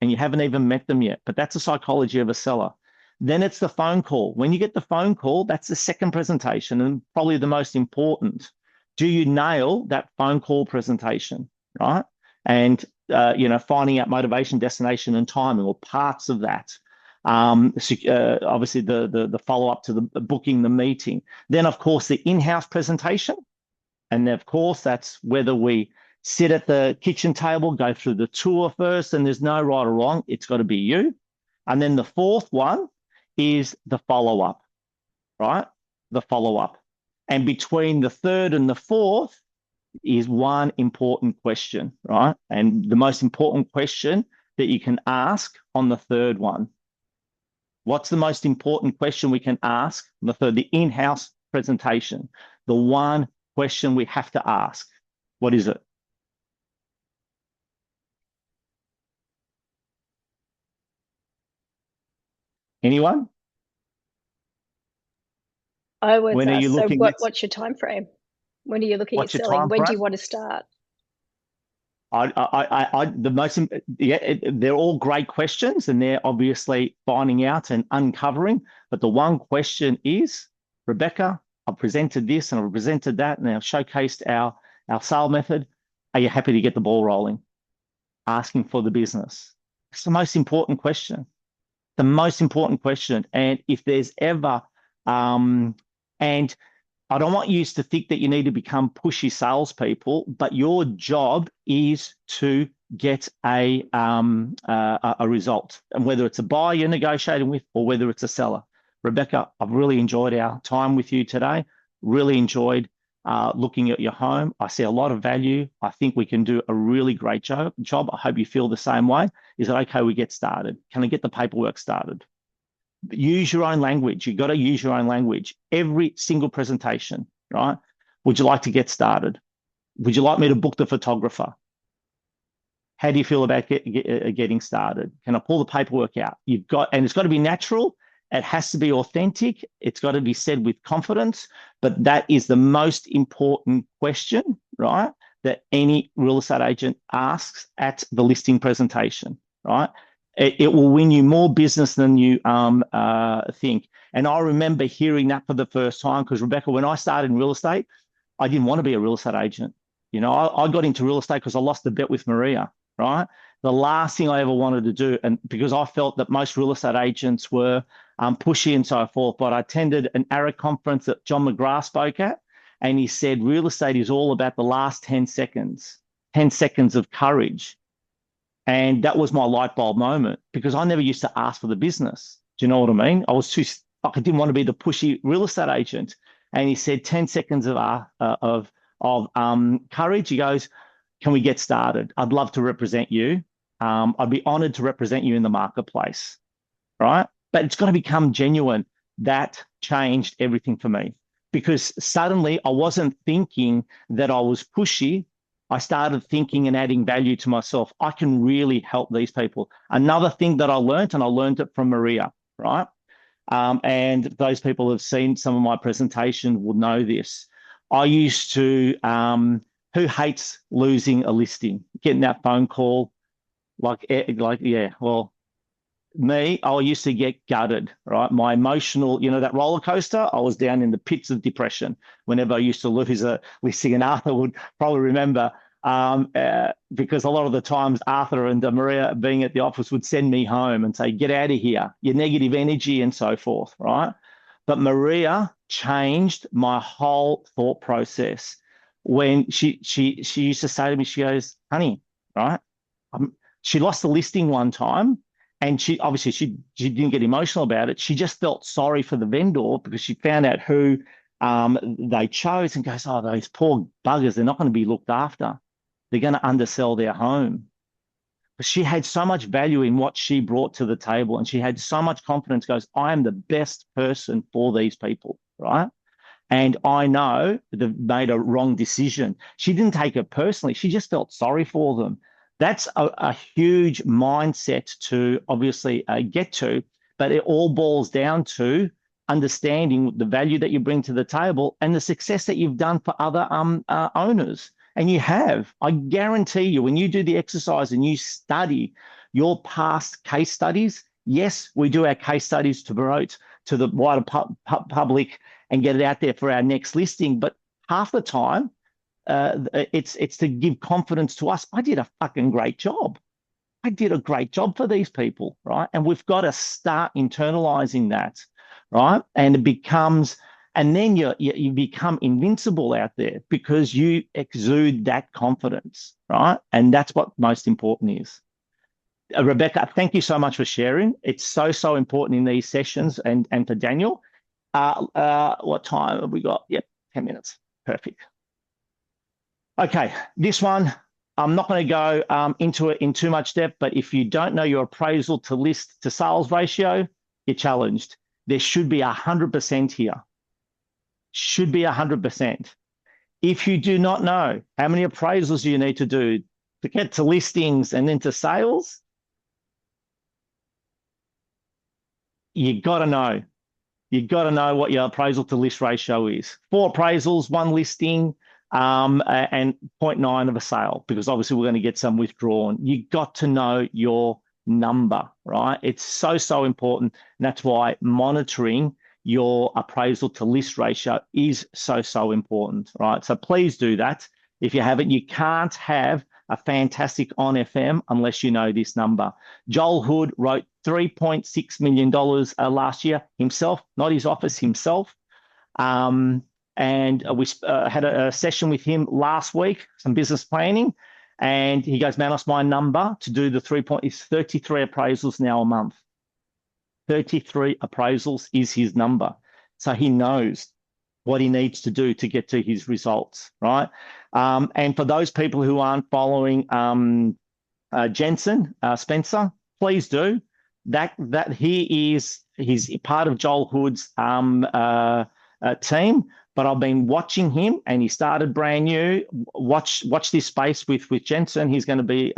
And you haven't even met them yet. But that's the psychology of a seller. Then it's the phone call. When you get the phone call, that's the second presentation and probably the most important. Do you nail that phone call presentation, right? And, finding out motivation, destination, and timing, or parts of that. Obviously, the follow-up to the booking the meeting. Then, of course, the in-house presentation. And, of course, that's whether we sit at the kitchen table, go through the tour first, and there's no right or wrong. It's got to be you. And then the fourth one is the follow-up, right? The follow-up. And between the third and the fourth is one important question, right? And the most important question that you can ask on the third one. What's the most important question we can ask on the third? The in-house presentation. The one question we have to ask. What is it? Anyone? I would When are you looking at, what's your time frame? When are you looking at what's your selling? time When do frame? you want to start? They're all great questions, and they're obviously finding out and uncovering. But the one question is, Rebecca, I've presented this and I've presented that, and I've showcased our sale method. Are you happy to get the ball rolling? Asking for the business. It's the most important question. The most important question. And if there's ever, and I don't want you to think that you need to become pushy salespeople, but your job is to get a result, and whether it's a buyer you're negotiating with or whether it's a seller. Rebecca, I've really enjoyed our time with you today. Really enjoyed looking at your home. I see a lot of value. I think we can do a really great job. I hope you feel the same way. Is it okay we get started? Can I get the paperwork started? Use your own language. You've got to use your own language. Every single presentation, right? Would you like to get started? Would you like me to book the photographer? How do you feel about getting started? Can I pull the paperwork out? And it's got to be natural. It has to be authentic. It's got to be said with confidence. But that is the most important question, right? That any real estate agent asks at the listing presentation, right? It will win you more business than you think. And I remember hearing that for the first time because, Rebecca, when I started in real estate, I didn't want to be a real estate agent. I got into real estate because I lost the bet with Maria, right? The last thing I ever wanted to do, and because I felt that most real estate agents were pushy and so forth, but I attended an ARA conference that John McGrath spoke at, and he said real estate is all about the last 10 seconds, 10 seconds of courage. And that was my light bulb moment because I never used to ask for the business. Do you know what I mean? I didn't want to be the pushy real estate agent. And he said 10 seconds of courage. He goes, can we get started? I'd love to represent you. I'd be honored to represent you in the marketplace, right? But it's got to become genuine. That changed everything for me because suddenly I wasn't thinking that I was pushy. I started thinking and adding value to myself. I can really help these people. Another thing that I learned it from Maria, right? And those people who have seen some of my presentation will know this. I used to, who hates losing a listing, getting that phone call, me, I used to get gutted, right? My emotional, that roller coaster, I was down in the pits of depression whenever I used to lose a listing. And Arthur would probably remember because a lot of the times Arthur and Maria being at the office would send me home and say, get out of here, your negative energy and so forth, right? But Maria changed my whole thought process when she used to say to me, she goes, honey, right? She lost the listing one time. And she didn't get emotional about it. She just felt sorry for the vendor because she found out who they chose and goes, oh, those poor buggers, they're not going to be looked after. They're going to undersell their home. But she had so much value in what she brought to the table and she had so much confidence, goes, I am the best person for these people, right? And I know they've made a wrong decision. She didn't take it personally. She just felt sorry for them. That's a huge mindset to obviously get to, but it all boils down to understanding the value that you bring to the table and the success that you've done for other owners. And you have. I guarantee you, when you do the exercise and you study your past case studies, Yes, we do our case studies to promote to the wider public and get it out there for our next listing. But half the time, it's to give confidence to us. I did a fucking great job. I did a great job for these people, right? And we've got to start internalizing that, right? And it becomes, and then you become invincible out there because you exude that confidence, right? And that's what most important is. Rebecca, thank you so much for sharing. It's so important in these sessions and for Daniel. What time have we got? Yep, 10 minutes. Perfect. Okay, this one, I'm not going to go into it in too much depth, but if you don't know your appraisal to list to sales ratio, you're challenged. There should be 100% here. Should be 100%. If you do not know how many appraisals you need to do to get to listings and then to sales, you got to know. You got to know what your appraisal to list ratio is. 4 appraisals, 1 listing, and 0.9 of a sale, because obviously we're going to get some withdrawn. You got to know your number, right? It's so important. And that's why monitoring your appraisal to list ratio is so important, right? So please do that. If you haven't, you can't have a fantastic ONFM unless you know this number. Joel Hood wrote $3.6 million last year himself, not his office, himself. And we had a session with him last week, some business planning, and he goes, Manos, my number to do the 33 appraisals now a month. 33 appraisals is his number. So he knows what he needs to do to get to his results, right? And for those people who aren't following Jensen Spencer, please do. That he's part of Joel Hood's team, but I've been watching him, and he started brand new. Watch this space with Jensen. He's going to be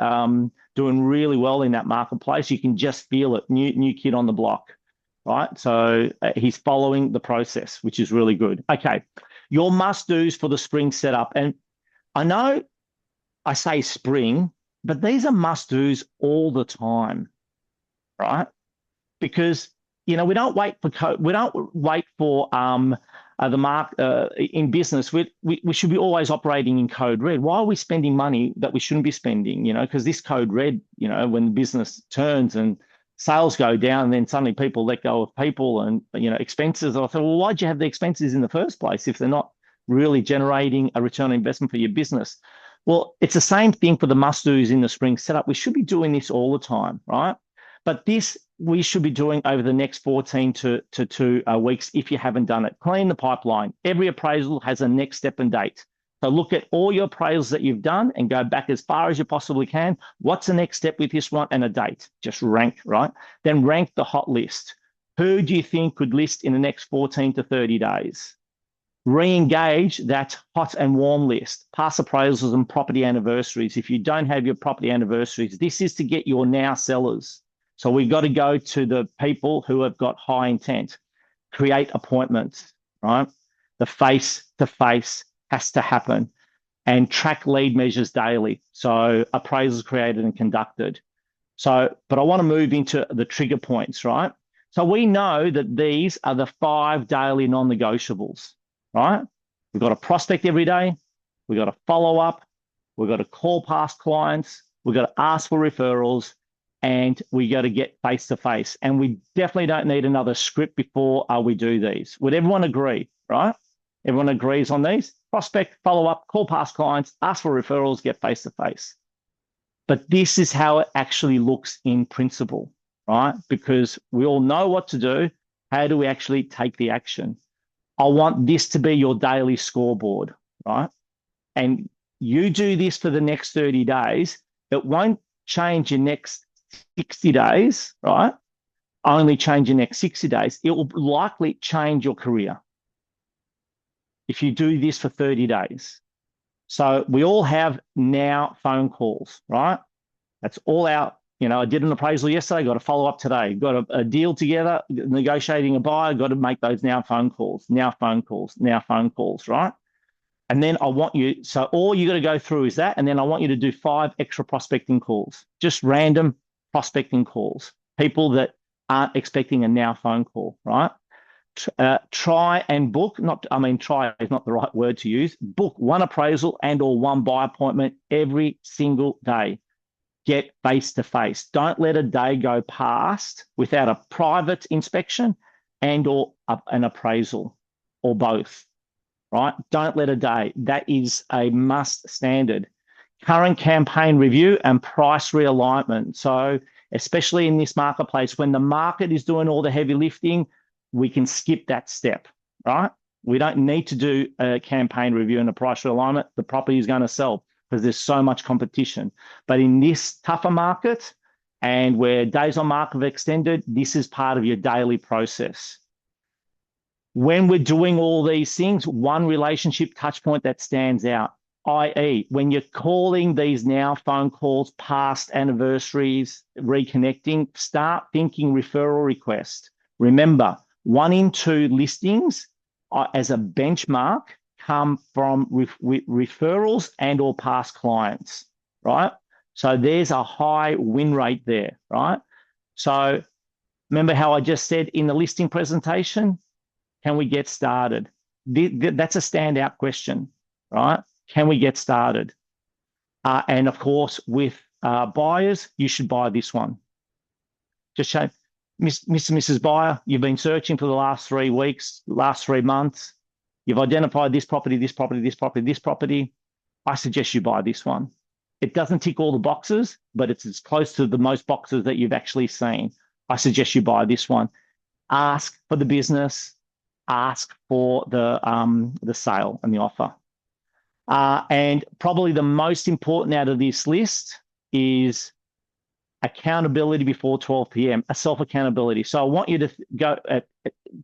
doing really well in that marketplace. You can just feel it. New kid on the block, right? So he's following the process, which is really good. Okay, your must-dos for the spring setup. And I know I say spring, but these are must-dos all the time, right? Because we don't wait for the mark in business. We should be always operating in code red. Why are we spending money that we shouldn't be spending? Because this code red, when the business turns and sales go down, and then suddenly people let go of people and expenses. I thought, well, why'd you have the expenses in the first place if they're not really generating a return on investment for your business? Well, it's the same thing for the must-dos in the spring setup. We should be doing this all the time, right? But this we should be doing over the next 14 to 2 weeks if you haven't done it. Clean the pipeline. Every appraisal has a next step and date. So look at all your appraisals that you've done and go back as far as you possibly can. What's the next step with this one? And a date. Just rank, right? Then rank the hot list. Who do you think could list in the next 14 to 30 days? Re-engage that hot and warm list. Past appraisals and property anniversaries. If you don't have your property anniversaries, this is to get your now sellers. So we've got to go to the people who have got high intent. Create appointments, right? The face-to-face has to happen, and track lead measures daily. So appraisals created and conducted. So, but I want to move into the trigger points, right? So we know that these are the 5 daily non-negotiables, right? We've got to prospect every day. We've got to follow up. We've got to call past clients. We've got to ask for referrals, and we got to get face-to-face. And we definitely don't need another script before we do these. Would everyone agree, right? Everyone agrees on these? Prospect, follow up, call past clients, ask for referrals, get face-to-face. But this is how it actually looks in principle, right? Because we all know what to do. How do we actually take the action? I want this to be your daily scoreboard, right? And you do this for the next 30 days. It won't change your next 60 days, right? Only change your next 60 days. It will likely change your career if you do this for 30 days. So we all have now phone calls, right? That's all out. I did an appraisal yesterday, got to follow up today. Got a deal together, negotiating a buyer, got to make those now phone calls, right? And then I want you, so all you got to go through is that, and then I want you to do 5 extra prospecting calls, just random prospecting calls, people that aren't expecting a now phone call, right? Try and book, try is not the right word to use, book one appraisal and or one buy appointment every single day. Get face-to-face. Don't let a day go past without a private inspection and or an appraisal or both, right? Don't let a day. That is a must standard. Current campaign review and price realignment. So especially in this marketplace, when the market is doing all the heavy lifting, we can skip that step, right? We don't need to do a campaign review and a price realignment. The property is going to sell because there's so much competition. But in this tougher market and where days on market have extended, this is part of your daily process. When we're doing all these things, one relationship touch point that stands out, i.e., when you're calling these now phone calls, past anniversaries, reconnecting, start thinking referral request. Remember, 1 in 2 listings as a benchmark come from referrals and or past clients, right? So there's a high win rate there, right? So remember how I just said in the listing presentation, can we get started? That's a standout question, right? Can we get started? And of course, with buyers, you should buy this one. Just show, Mr. and Mrs. Buyer, you've been searching for the last 3 weeks, last 3 months. You've identified this property, this property, this property, this property. I suggest you buy this one. It doesn't tick all the boxes, but it's as close to the most boxes that you've actually seen. I suggest you buy this one. Ask for the business, ask for the sale and the offer. And probably the most important out of this list is accountability before 12 p.m., a self-accountability. So I want you to go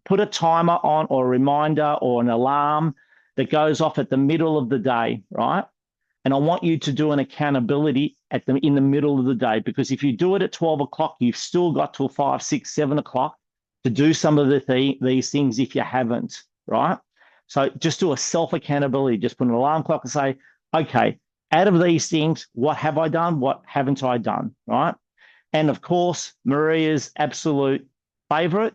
put a timer on or a reminder or an alarm that goes off at the middle of the day, right? And I want you to do an accountability in the middle of the day, because if you do it at 12 o'clock, you've still got till 5, 6, 7 o'clock to do some of these things if you haven't, right? So just do a self-accountability. Just put an alarm clock and say, okay, out of these things, what have I done? What haven't I done, right? And of course, Maria's absolute favorite,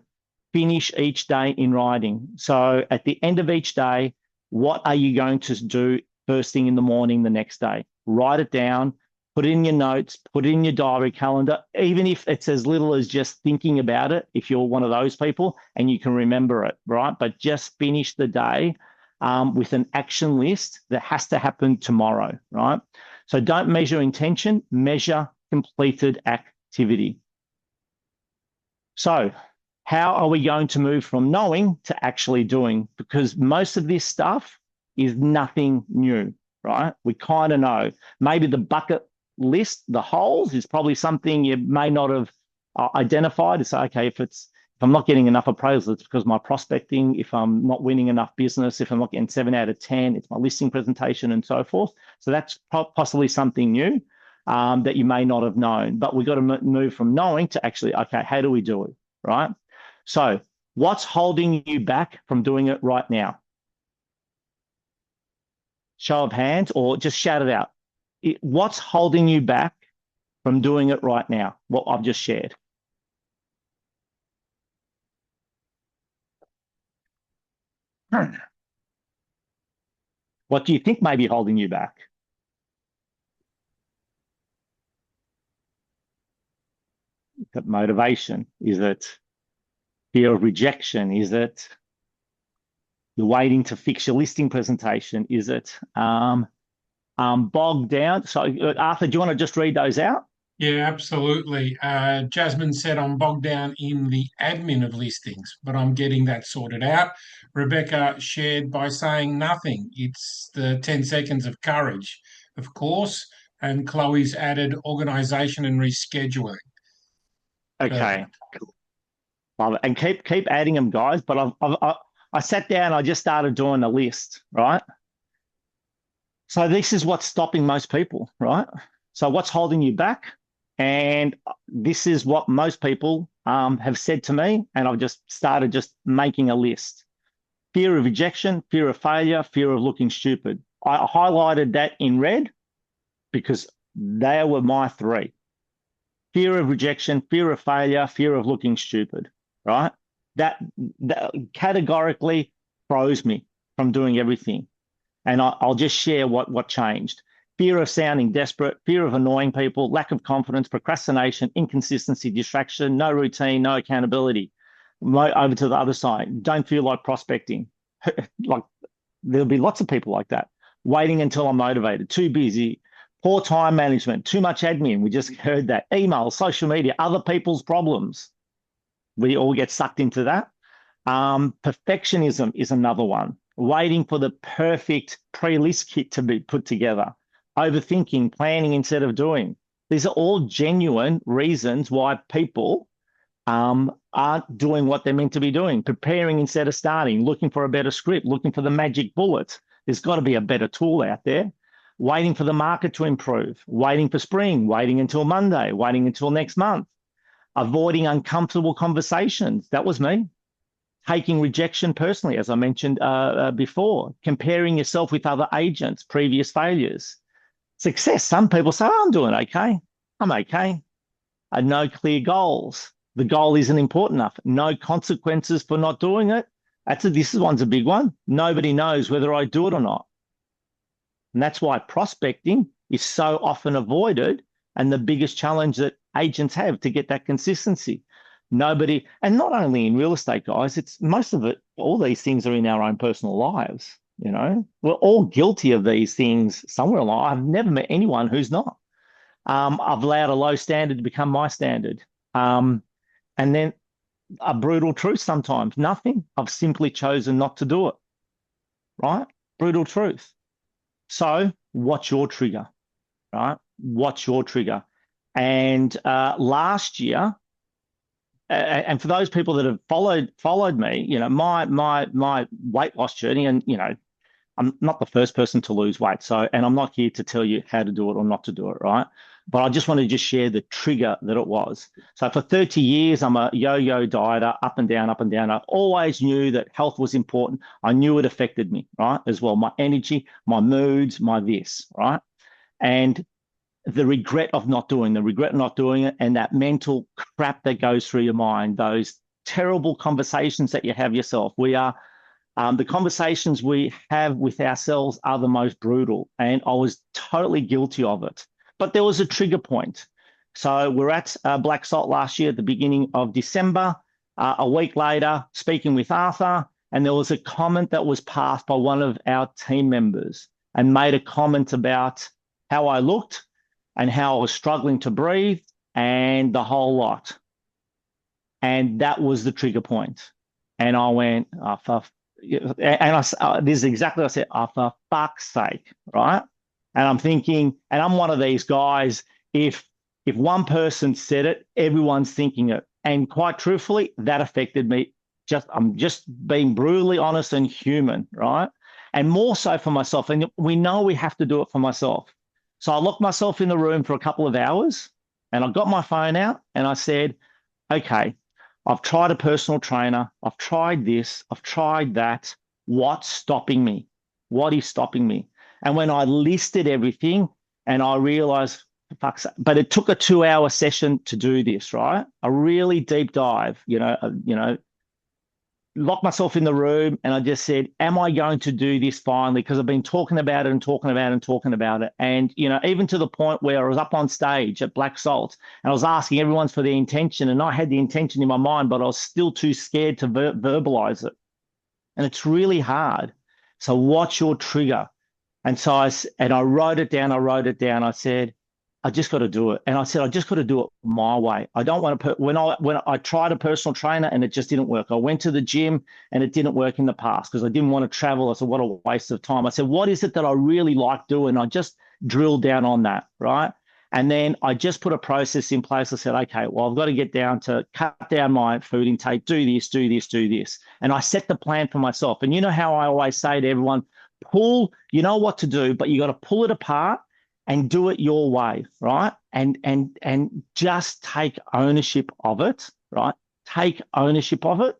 finish each day in writing. So at the end of each day, what are you going to do first thing in the morning the next day? Write it down, put it in your notes, put it in your diary calendar, even if it's as little as just thinking about it, if you're one of those people and you can remember it, right? But just finish the day with an action list that has to happen tomorrow, right? So don't measure intention, measure completed activity. So how are we going to move from knowing to actually doing? Because most of this stuff is nothing new, right? We kind of know. Maybe the bucket list, the holes, is probably something you may not have identified to say, okay, if I'm not getting enough appraisals, it's because my prospecting, if I'm not winning enough business, if I'm not getting 7 out of 10, it's my listing presentation and so forth. So that's possibly something new that you may not have known, but we've got to move from knowing to actually, okay, how do we do it, right? So what's holding you back from doing it right now? Show of hands or just shout it out. What's holding you back from doing it right now? What I've just shared. What do you think may be holding you back? Is it motivation? Is it fear of rejection? Is it you're waiting to fix your listing presentation? Is it bogged down? So Arthur, do you want to just read those out? Yeah, absolutely. Jasmine said I'm bogged down in the admin of listings, but I'm getting that sorted out. Rebecca shared by saying nothing. It's the 10 seconds of courage, of course. And Chloe's added organisation and rescheduling. Okay. Love it. And keep adding them, guys. But I sat down, I just started doing a list, right? So this is what's stopping most people, right? So what's holding you back? And this is what most people have said to me, and I've just started just making a list. Fear of rejection, fear of failure, fear of looking stupid. I highlighted that in red because they were my 3. Fear of rejection, fear of failure, fear of looking stupid, right? That categorically froze me from doing everything. And I'll just share what changed. Fear of sounding desperate, fear of annoying people, lack of confidence, procrastination, inconsistency, distraction, no routine, no accountability. Over to the other side, don't feel like prospecting. Like there'll be lots of people like that. Waiting until I'm motivated, too busy, poor time management, too much admin. We just heard that. Email, social media, other people's problems. We all get sucked into that. Perfectionism is another one. Waiting for the perfect pre-list kit to be put together. Overthinking, planning instead of doing. These are all genuine reasons why people aren't doing what they're meant to be doing. Preparing instead of starting, looking for a better script, looking for the magic bullet. There's got to be a better tool out there. Waiting for the market to improve, waiting for spring, waiting until Monday, waiting until next month. Avoiding uncomfortable conversations. That was me. Taking rejection personally, as I mentioned before. Comparing yourself with other agents, previous failures. Success. Some people say, oh, I'm doing okay. I'm okay. No clear goals. The goal isn't important enough. No consequences for not doing it. This one's a big one. Nobody knows whether I do it or not. And that's why prospecting is so often avoided and the biggest challenge that agents have to get that consistency. Nobody, and not only in real estate, guys, it's most of it, all these things are in our own personal lives. You know, we're all guilty of these things somewhere along. I've never met anyone who's not. I've allowed a low standard to become my standard. And then a brutal truth sometimes, nothing. I've simply chosen not to do it, right? Brutal truth. So what's your trigger, right? What's your trigger? And last year, and for those people that have followed me, you know, my weight loss journey, and you know, I'm not the first person to lose weight, and I'm not here to tell you how to do it or not to do it, right? But I just want to just share the trigger that it was. So for 30 years, I'm a yo-yo dieter, up and down, up and down. I always knew that health was important. I knew it affected me, right? As well, my energy, my moods, my this, right? And the regret of not doing it, and that mental crap that goes through your mind, those terrible conversations that you have yourself. The conversations we have with ourselves are the most brutal, and I was totally guilty of it. But there was a trigger point. So we're at Black Salt last year at the beginning of December. A week later, speaking with Arthur, and there was a comment that was passed by one of our team members and made a comment about how I looked and how I was struggling to breathe and the whole lot. And that was the trigger point. And I went, this is exactly what I said, for fuck's sake, right? And I'm thinking, and I'm one of these guys, if one person said it, everyone's thinking it. And quite truthfully, that affected me. I'm just being brutally honest and human, right? And more so for myself. And we know we have to do it for myself. So I locked myself in the room for a couple of hours and I got my phone out and I said, okay, I've tried a personal trainer. I've tried this. I've tried that. What's stopping me? What is stopping me? And when I listed everything and I realized, but it took a 2-hour session to do this, right? A really deep dive, locked myself in the room and I just said, am I going to do this finally? Because I've been talking about it and talking about it and talking about it. And, even to the point where I was up on stage at Black Salt and I was asking everyone for their intention, and I had the intention in my mind, but I was still too scared to verbalize it. And it's really hard. So what's your trigger? And so I wrote it down. I said, I just got to do it. And I said, I just got to do it my way. I don't want to when I tried a personal trainer and it just didn't work. I went to the gym and it didn't work in the past because I didn't want to travel. I said, what a waste of time. I said, what is it that I really like doing? I just drilled down on that, right? And then I just put a process in place. I said, okay, well, I've got to get down to cut down my food intake, do this, do this, do this. And I set the plan for myself. And you know how I always say to everyone, you know what to do, but you got to pull it apart and do it your way, right? And just take ownership of it, right? Take ownership of it.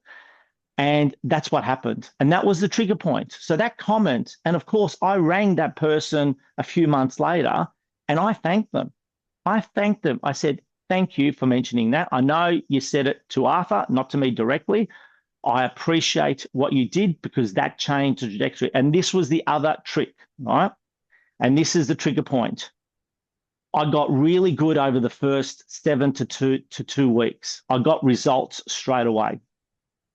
And that's what happened. And that was the trigger point. So that comment, and of course, I rang that person a few months later and I thanked them. I said, thank you for mentioning that. I know you said it to Arthur, not to me directly. I appreciate what you did because that changed the trajectory. And this was the other trick, right? And this is the trigger point. I got really good over the first 7 to 2 weeks. I got results straight away,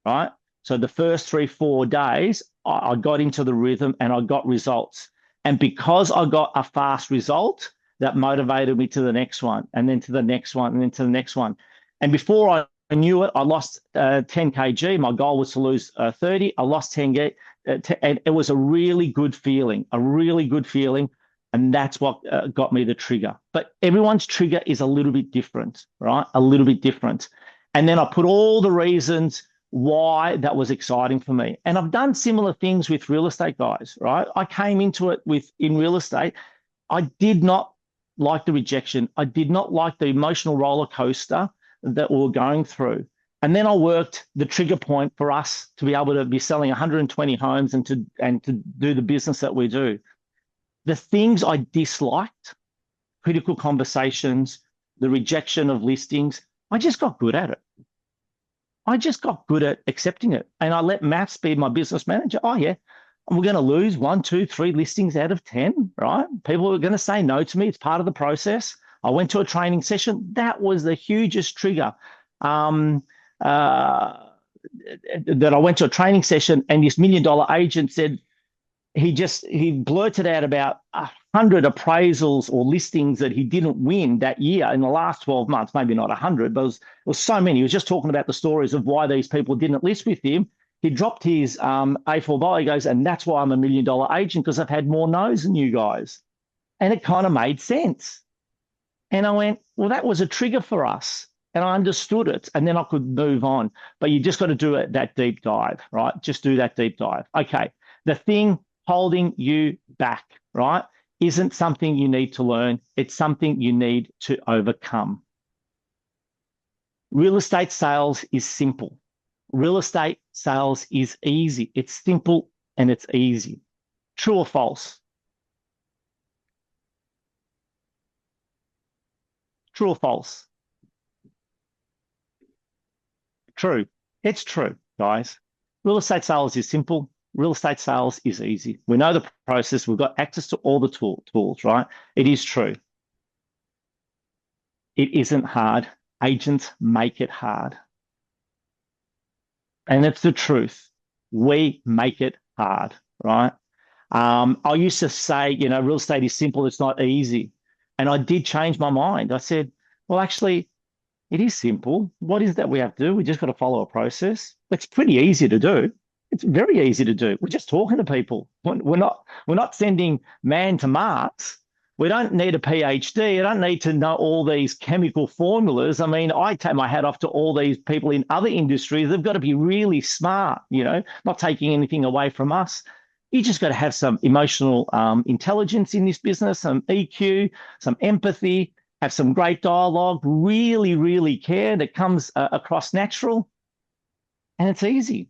right? So the first 3-4 days, I got into the rhythm and I got results. And because I got a fast result, that motivated me to the next one, and then to the next one, and then to the next one. And before I knew it, I lost 10 kg. My goal was to lose 30. I lost 10 and it was a really good feeling, And that's what got me the trigger. But everyone's trigger is a little bit different, right? A little bit different. And then I put all the reasons why that was exciting for me. And I've done similar things with real estate, guys, right? I came into it in real estate. I did not like the rejection. I did not like the emotional roller coaster that we were going through. And then I worked the trigger point for us to be able to be selling 120 homes and to do the business that we do. The things I disliked, critical conversations, the rejection of listings, I just got good at it. I just got good at accepting it. And I let Maths be my business manager. Oh, yeah, we're going to lose 1, 2, 3 listings out of 10, right? People are going to say no to me. It's part of the process. I went to a training session. That was the hugest trigger. That I went to a training session and this $1 million agent said, he blurted out about 100 appraisals or listings that he didn't win that year in the last 12 months, maybe not 100, but it was so many. He was just talking about the stories of why these people didn't list with him. He dropped his A4 bio. He goes, and that's why I'm a $1 million agent, because I've had more no's than you guys. And it kind of made sense. And I went, well, that was a trigger for us. And I understood it. And then I could move on. But you just got to do that deep dive, right? Just do that deep dive. Okay. The thing holding you back, right, isn't something you need to learn. It's something you need to overcome. Real estate sales is simple. Real estate sales is easy. It's simple and it's easy. True or false? True or false? True. It's true, guys. Real estate sales is simple. Real estate sales is easy. We know the process. We've got access to all the tools, right? It is true. It isn't hard. Agents make it hard. And it's the truth. We make it hard, right? I used to say, real estate is simple. It's not easy. And I did change my mind. I said, well, actually, it is simple. What is that we have to do? We just got to follow a process. It's pretty easy to do. It's very easy to do. We're just talking to people. We're not sending man to Mars. We don't need a PhD. I don't need to know all these chemical formulas. I mean, I take my hat off to all these people in other industries. They've got to be really smart, not taking anything away from us. You just got to have some emotional intelligence in this business, some EQ, some empathy, have some great dialogue, really, really care that comes across natural. And it's easy,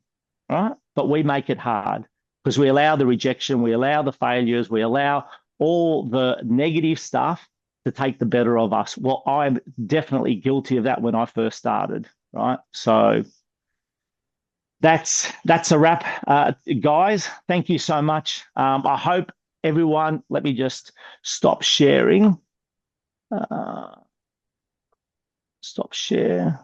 right? But we make it hard because we allow the rejection, we allow the failures, we allow all the negative stuff to take the better of us. Well, I'm definitely guilty of that when I first started, right? So that's a wrap, guys. Thank you so much. I hope everyone, let me just stop sharing. Stop share.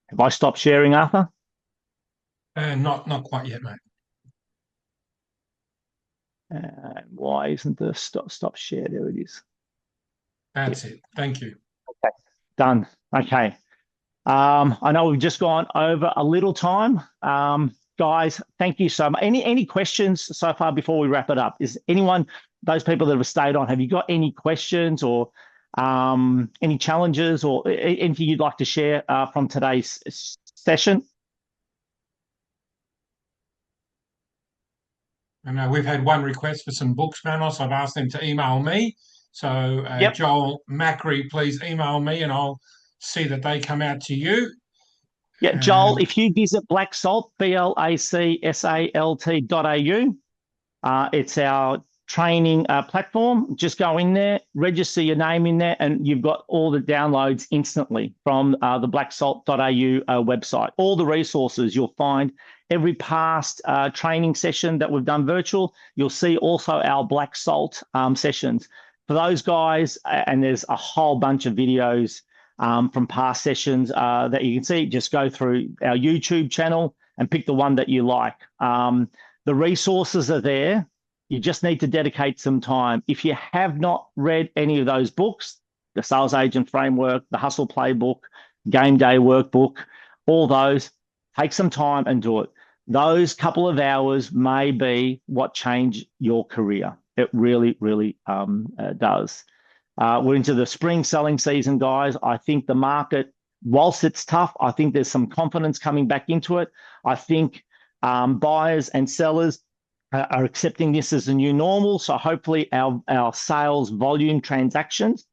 Have I stopped sharing, Arthur? Not quite yet, mate. Why isn't the stop share? There it is. That's it. Thank you. Okay, done. Okay. I know we've just gone over a little time. Guys, thank you so much. Any questions so far before we wrap it up? Is anyone, those people that have stayed on, have you got any questions or any challenges or anything you'd like to share from today's session? I know we've had one request for some books, Manos. I've asked them to email me. So Yep. Joel Macri, please email me and I'll see that they come out to you. Yeah, Joel, if you visit Black Salt, BLACSALT.au, it's our training platform. Just go in there, register your name in there, and you've got all the downloads instantly from the blacksalt.au website. All the resources you'll find, every past training session that we've done virtual, you'll see also our Black Salt sessions. For those guys, and there's a whole bunch of videos from past sessions that you can see, just go through our YouTube channel and pick the one that you like. The resources are there. You just need to dedicate some time. If you have not read any of those books, the Sales Agent Framework, the Hustle Playbook, Game Day Workbook, all those, take some time and do it. Those couple of hours may be what change your career. It really, really does. We're into the spring selling season, guys. I think the market, whilst it's tough, I think there's some confidence coming back into it. I think buyers and sellers are accepting this as a new normal. So hopefully our sales volume transactions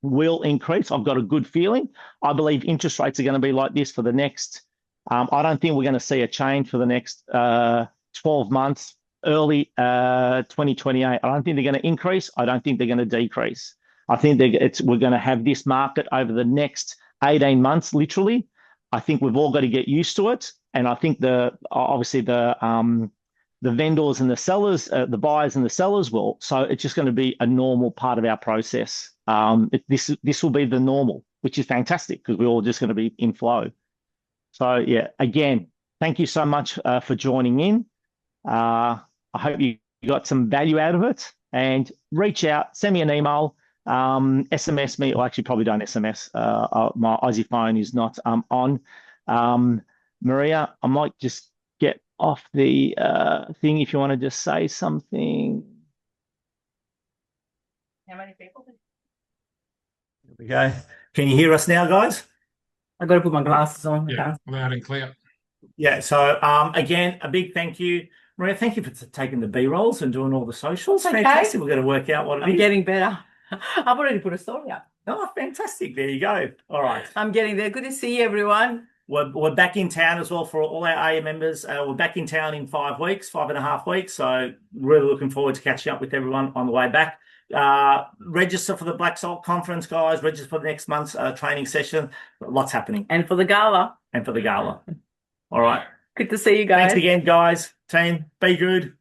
will increase. I've got a good feeling. I believe interest rates are going to be like this for the next, I don't think we're going to see a change for the next 12 months, early 2028. I don't think they're going to increase. I don't think they're going to decrease. I think we're going to have this market over the next 18 months, literally. I think we've all got to get used to it. And I think obviously the vendors and the sellers, the buyers and the sellers will. So it's just going to be a normal part of our process. This will be the normal, which is fantastic because we're all just going to be in flow. So yeah, again, thank you so much for joining in. I hope you got some value out of it, and reach out, send me an email, SMS me, or actually probably don't SMS. My Aussie phone is not on. Maria, I might just get off the thing if you want to just say something. How many people? There we go. Can you hear us now, guys? I've got to put my glasses on. Yeah, loud and clear. Yeah. So again, a big thank you, Maria. Thank you for taking the B-rolls and doing all the socials. Okay. Fantastic. We're going to work out what it is. I'm getting better. I've already put a story up. Oh, fantastic. There you go. All right. I'm getting there. Good to see you, everyone. We're back in town as well for all our AA members. We're back in town in 5.5 weeks. So really looking forward to catching up with everyone on the way back. Register for the Black Salt Conference, guys. Register for the next month's training session. Lots happening. And for the gala. All right. Good to see you guys. Thanks again, guys. Team, be good.